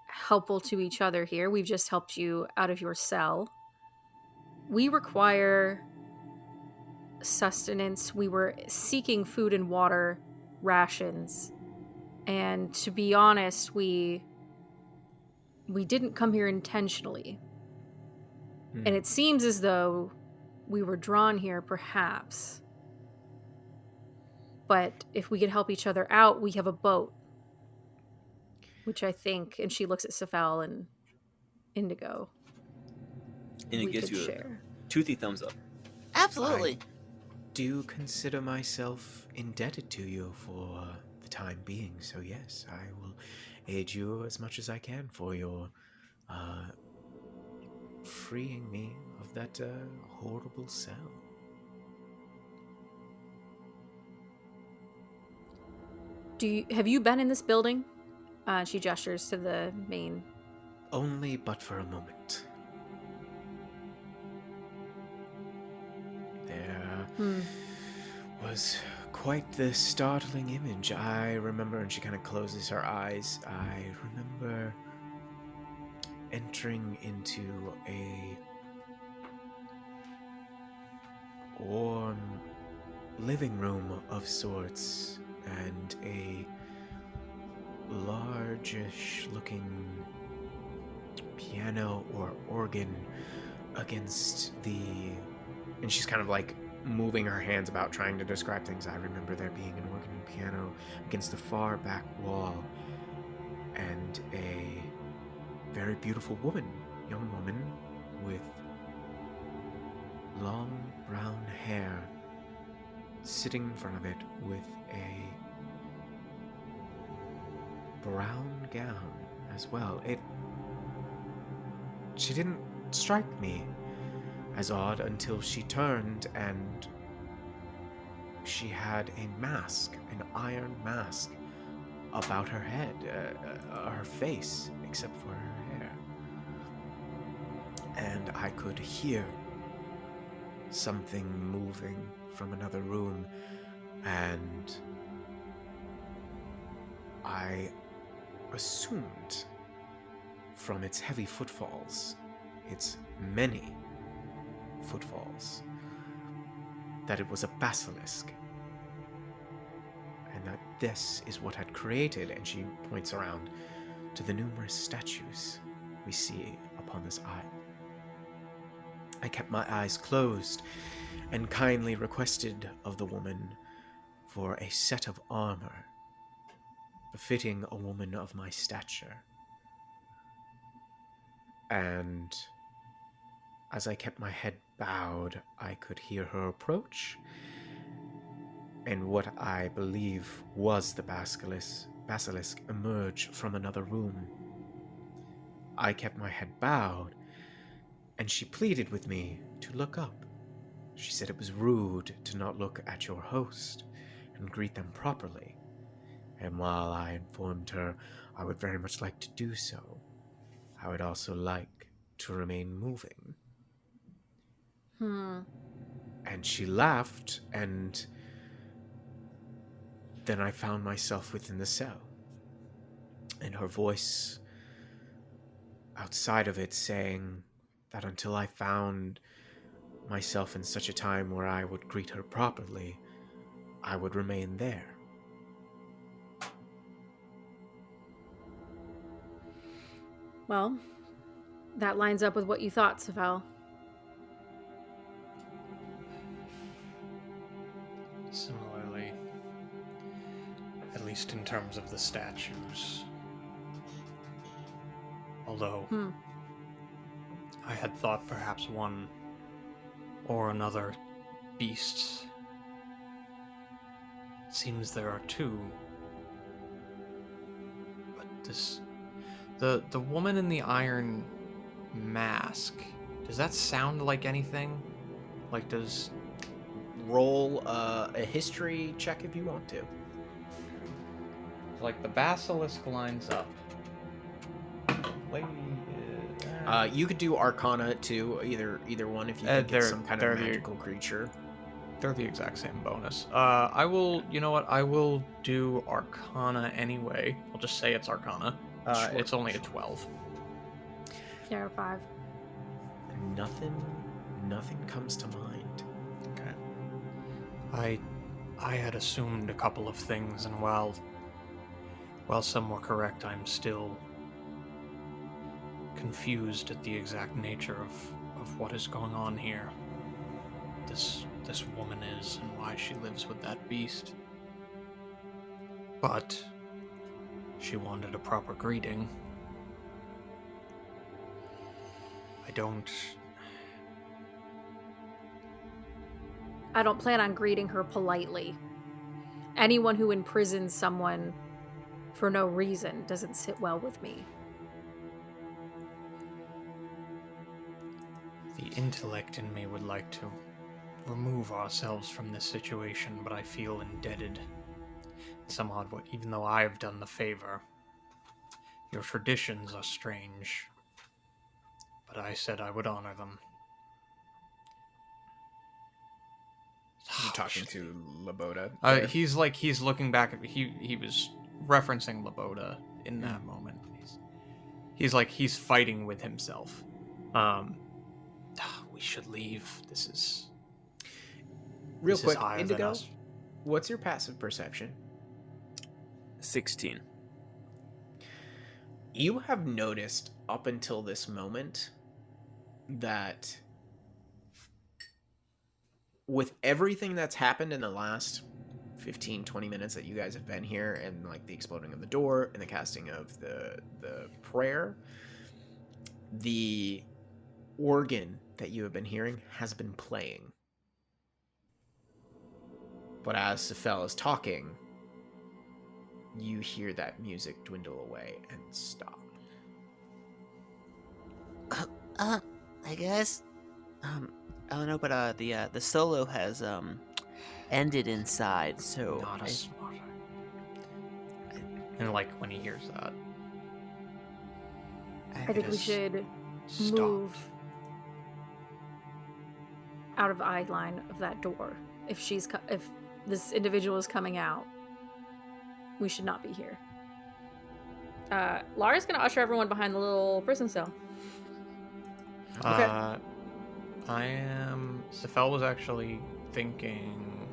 helpful to each other here. We've just helped you out of your cell. We require sustenance. We were seeking food and water, rations. And to be honest, we didn't come here intentionally. And it seems as though we were drawn here, perhaps. But if we could help each other out, we have a boat. Which I think, and she looks at Safel and Indigo And it we gives could you share. a toothy thumbs up. Absolutely. Do consider myself indebted to you for the time being, so yes, I will aid you as much as I can for your freeing me of that horrible cell. Have you been in this building? She gestures to the main. Only but for a moment. There was quite the startling image. I remember, and she kind of closes her eyes, I remember entering into a warm living room of sorts and a largish looking piano or organ against the... And she's kind of like moving her hands about trying to describe things. I remember there being an organ and piano against the far back wall and a very beautiful young woman with long brown hair sitting in front of it with a brown gown as well. She didn't strike me as odd until she turned and she had a mask, an iron mask about her head, her face, except for her hair. And I could hear something moving from another room, and I assumed from its heavy footfalls, its many footfalls, that it was a basilisk, and that this is what had created, and she points around to the numerous statues we see upon this isle. I kept my eyes closed and kindly requested of the woman for a set of armor befitting a woman of my stature. And as I kept my head bowed, I could hear her approach, and what I believe was the basilisk emerge from another room. I kept my head bowed, and she pleaded with me to look up. She said it was rude to not look at your host and greet them properly, and while I informed her I would very much like to do so, I would also like to remain moving. And she laughed, and then I found myself within the cell, and her voice outside of it saying that until I found myself in such a time where I would greet her properly, I would remain there. Well, that lines up with what you thought, Savel. Similarly, at least in terms of the statues. Although, I had thought perhaps one or another beasts. It seems there are two. But the woman in the iron mask, does that sound like anything? Like, does... Roll a history check if you want to. Like, the basilisk lines up. You could do Arcana too, either one if you think it's some kind of magical creature. They're the exact same bonus. I will, you know what? I will do Arcana anyway. I'll just say it's Arcana. Sure. It's only a 12. Yeah, 5. Nothing comes to mind. Okay. I had assumed a couple of things, and while some were correct, I'm still confused at the exact nature of what is going on here. This woman is, and why she lives with that beast. But she wanted a proper greeting. I don't plan on greeting her politely. Anyone who imprisons someone for no reason doesn't sit well with me. The intellect in me would like to remove ourselves from this situation, but I feel indebted. Some odd way, even though I've done the favor. Your traditions are strange, but I said I would honor them. You're talking to Laboda. He's looking back at he was referencing Laboda in that moment. He's fighting with himself. We should leave. This is real this quick, is higher than Indigo. us. What's your passive perception? 16. You have noticed up until this moment that with everything that's happened in the last 15-20 minutes that you guys have been here, and like the exploding of the door and the casting of the prayer, the organ that you have been hearing has been playing. But as Sefel is talking, you hear that music dwindle away and stop. I guess. I don't know, but the solo has ended inside, so Not a smart. And like when he hears that, I think we should stop. move out of eye line of that door. If this individual is coming out, we should not be here. Lara's gonna usher everyone behind the little prison cell. Okay. Sefel was actually thinking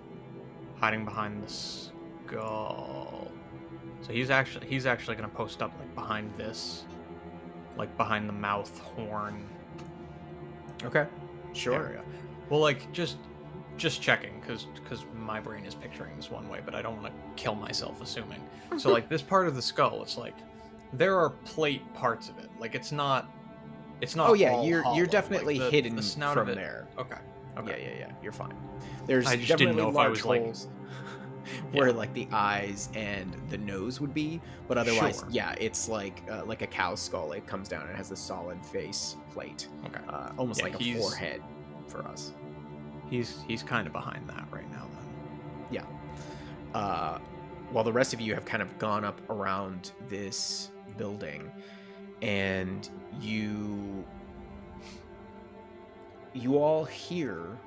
hiding behind the skull. So he's actually gonna post up like behind this, like behind the mouth horn. Okay. Sure. Area. Well, like just checking, because my brain is picturing this one way, but I don't want to kill myself assuming. So like this part of the skull, it's like there are plate parts of it. Like it's not. Oh yeah, all you're hollow. definitely Like, hidden the snout from of it. there. Okay. Yeah. You're fine. There's I just definitely didn't know if I large was, like- holes where like the eyes and the nose would be, but otherwise, Sure. yeah, it's like a cow's skull. It comes down and it has the solid face plate, Okay. almost Yeah, like a he's- forehead for us. He's kind of behind that right now then. While the rest of you have kind of gone up around this building, and you all hear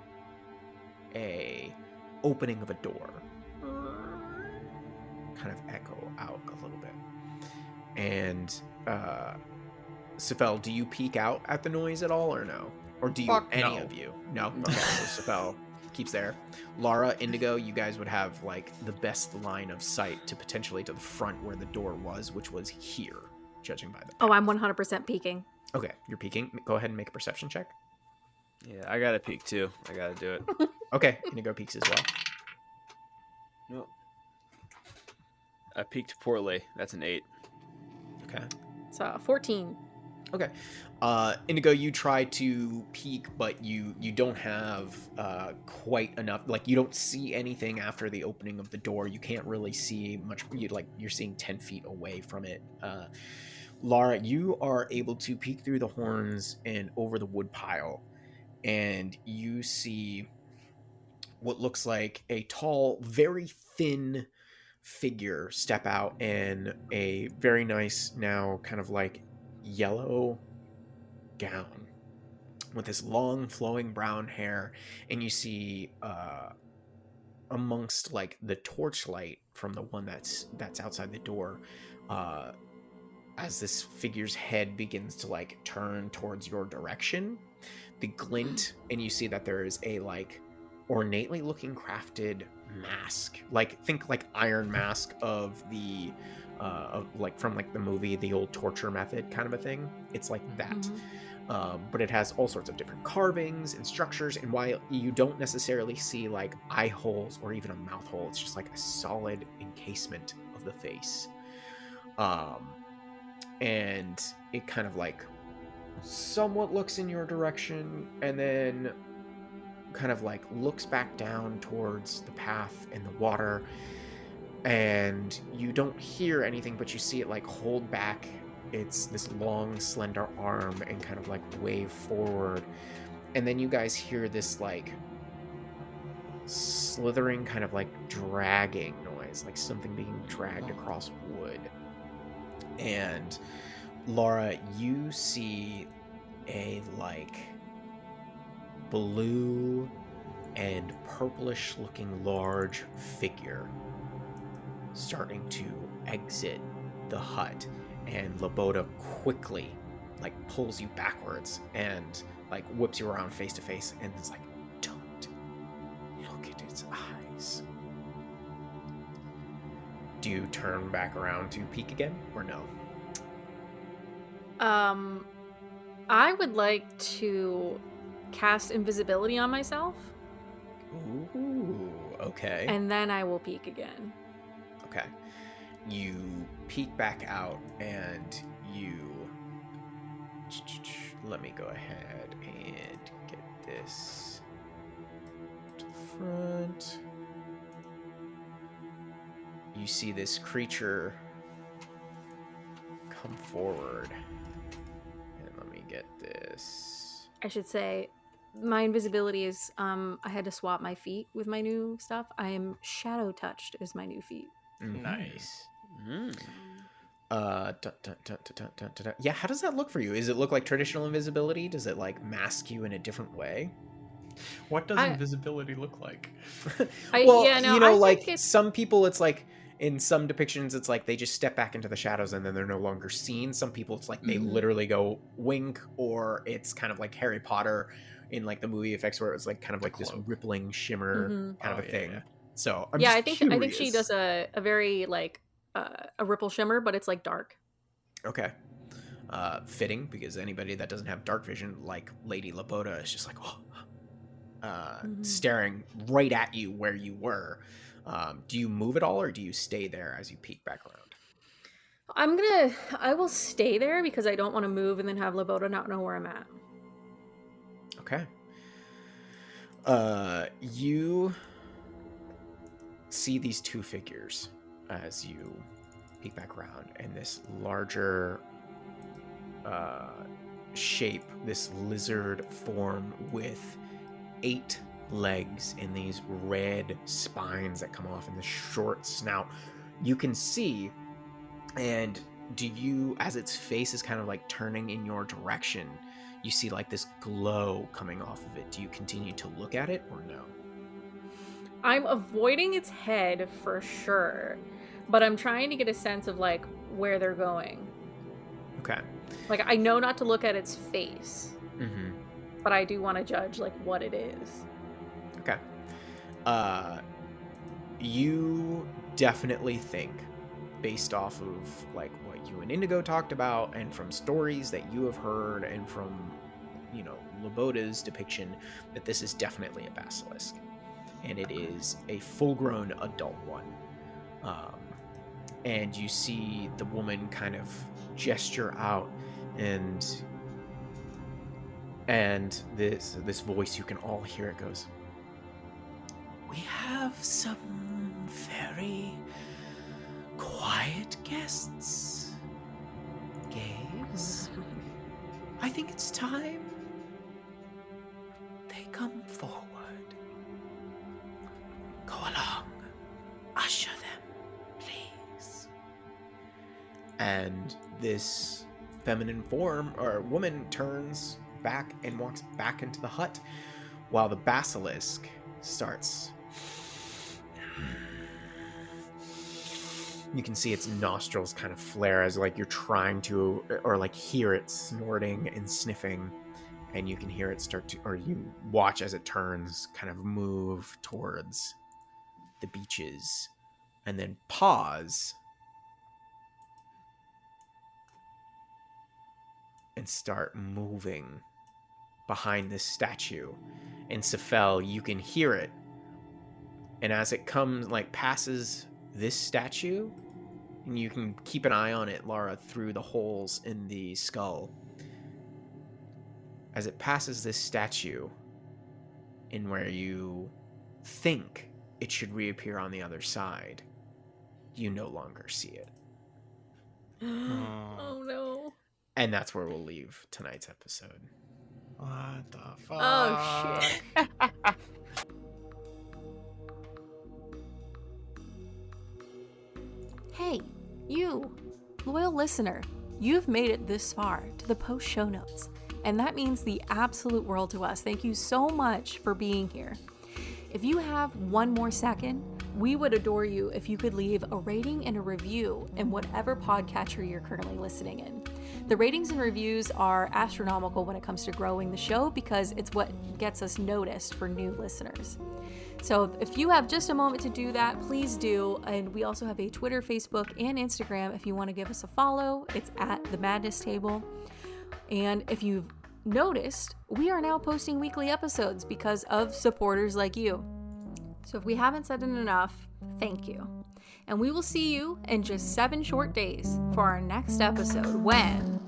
a opening of a door kind of echo out a little bit. And Sefel, do you peek out at the noise at all or no? Or do you Fuck any no. of you? No? Okay, so Sefel keeps there. Lara, Indigo, you guys would have like the best line of sight to potentially to the front where the door was, which was here, judging by the Oh, I'm 100% peeking. Okay, you're peeking. Go ahead and make a perception check. Yeah, I gotta peek too. I gotta do it. Okay, Indigo peeks as well. Nope. I peeked poorly. That's an 8. Okay. So 14. Okay. Indigo, you try to peek, but you don't have quite enough. Like, you don't see anything after the opening of the door. You can't really see much. You're seeing 10 feet away from it. Lara, you are able to peek through the horns and over the wood pile, and you see what looks like a tall, very thin figure step out in a very nice, now kind of like yellow gown with this long flowing brown hair, and you see amongst like the torchlight from the one that's outside the door, as this figure's head begins to like turn towards your direction, the glint, and you see that there is a like ornately looking crafted mask, like think like iron mask of the of like from like the movie The Old Torture Method kind of a thing. It's like that. But it has all sorts of different carvings and structures, and while you don't necessarily see like eye holes or even a mouth hole, it's just like a solid encasement of the face. And it kind of like somewhat looks in your direction and then kind of like looks back down towards the path in the water, and you don't hear anything, but you see it like hold back it's this long slender arm and kind of like wave forward, and then you guys hear this like slithering kind of like dragging noise, like something being dragged across wood. And Laura, you see a like blue and purplish looking large figure starting to exit the hut, and Loboda quickly like pulls you backwards and like whips you around face to face and is like, don't look at its eyes. Do you turn back around to peek again or no? I would like to cast invisibility on myself. Ooh, okay. And then I will peek again. Okay. You peek back out and you... Let me go ahead and get this to the front. You see this creature come forward. And let me get this. I should say, my invisibility is, I had to swap my feet with my new stuff. I am shadow touched as my new feet. Nice. Yeah, how does that look for you? Does it look like traditional invisibility? Does it like mask you in a different way? What does invisibility look like? Like some people, it's like in some depictions, it's like they just step back into the shadows and then they're no longer seen. Some people, it's like they literally go wink, or it's kind of like Harry Potter in like the movie effects where it's like kind of like this rippling shimmer kind of a thing. Yeah. So I think she does a very like a ripple shimmer, but it's like dark. Okay. Fitting, because anybody that doesn't have dark vision like Lady Loboda is just like staring right at you where you were. Do you move at all, or do you stay there as you peek back around? I will stay there because I don't want to move and then have Loboda not know where I'm at. Okay. You see these two figures as you peek back around, and this larger shape, this lizard form with 8 legs and these red spines that come off in the short snout, you can see. And do you, as its face is kind of like turning in your direction, you see like this glow coming off of it. Do you continue to look at it or no? I'm avoiding its head for sure, but I'm trying to get a sense of like where they're going. Okay. Like I know not to look at its face, but I do want to judge like what it is. Okay. You definitely think, based off of like what you and Indigo talked about, and from stories that you have heard, and from, you know, Loboda's depiction, that this is definitely a basilisk, and it is a full-grown adult one. And you see the woman kind of gesture out, and this voice, you can all hear it, goes, "We have some very quiet guests. Gaze. I think it's time they come forward. Go along. Usher them, please." And this feminine form, or woman, turns back and walks back into the hut, while the basilisk starts. You can see its nostrils kind of flare as like you're trying to, or like hear it snorting and sniffing, and you can hear it start to, or you watch as it turns, kind of move towards the beaches, and then pause and start moving behind this statue. And Sefel, you can hear it, and as it comes, like passes this statue, and you can keep an eye on it, Lara, through the holes in the skull, as it passes this statue in where you think it should reappear on the other side, you no longer see it. Oh no. And that's where we'll leave tonight's episode. What the fuck? Oh shit. Hey, you, loyal listener, you've made it this far to the post show notes, and that means the absolute world to us. Thank you so much for being here. If you have one more second, we would adore you if you could leave a rating and a review in whatever podcatcher you're currently listening in. The ratings and reviews are astronomical when it comes to growing the show because it's what gets us noticed for new listeners. So if you have just a moment to do that, please do. And we also have a Twitter, Facebook, and Instagram if you want to give us a follow. It's at The Madness Table. And if you've noticed, we are now posting weekly episodes because of supporters like you. So if we haven't said it enough, thank you. And we will see you in just 7 short days for our next episode when...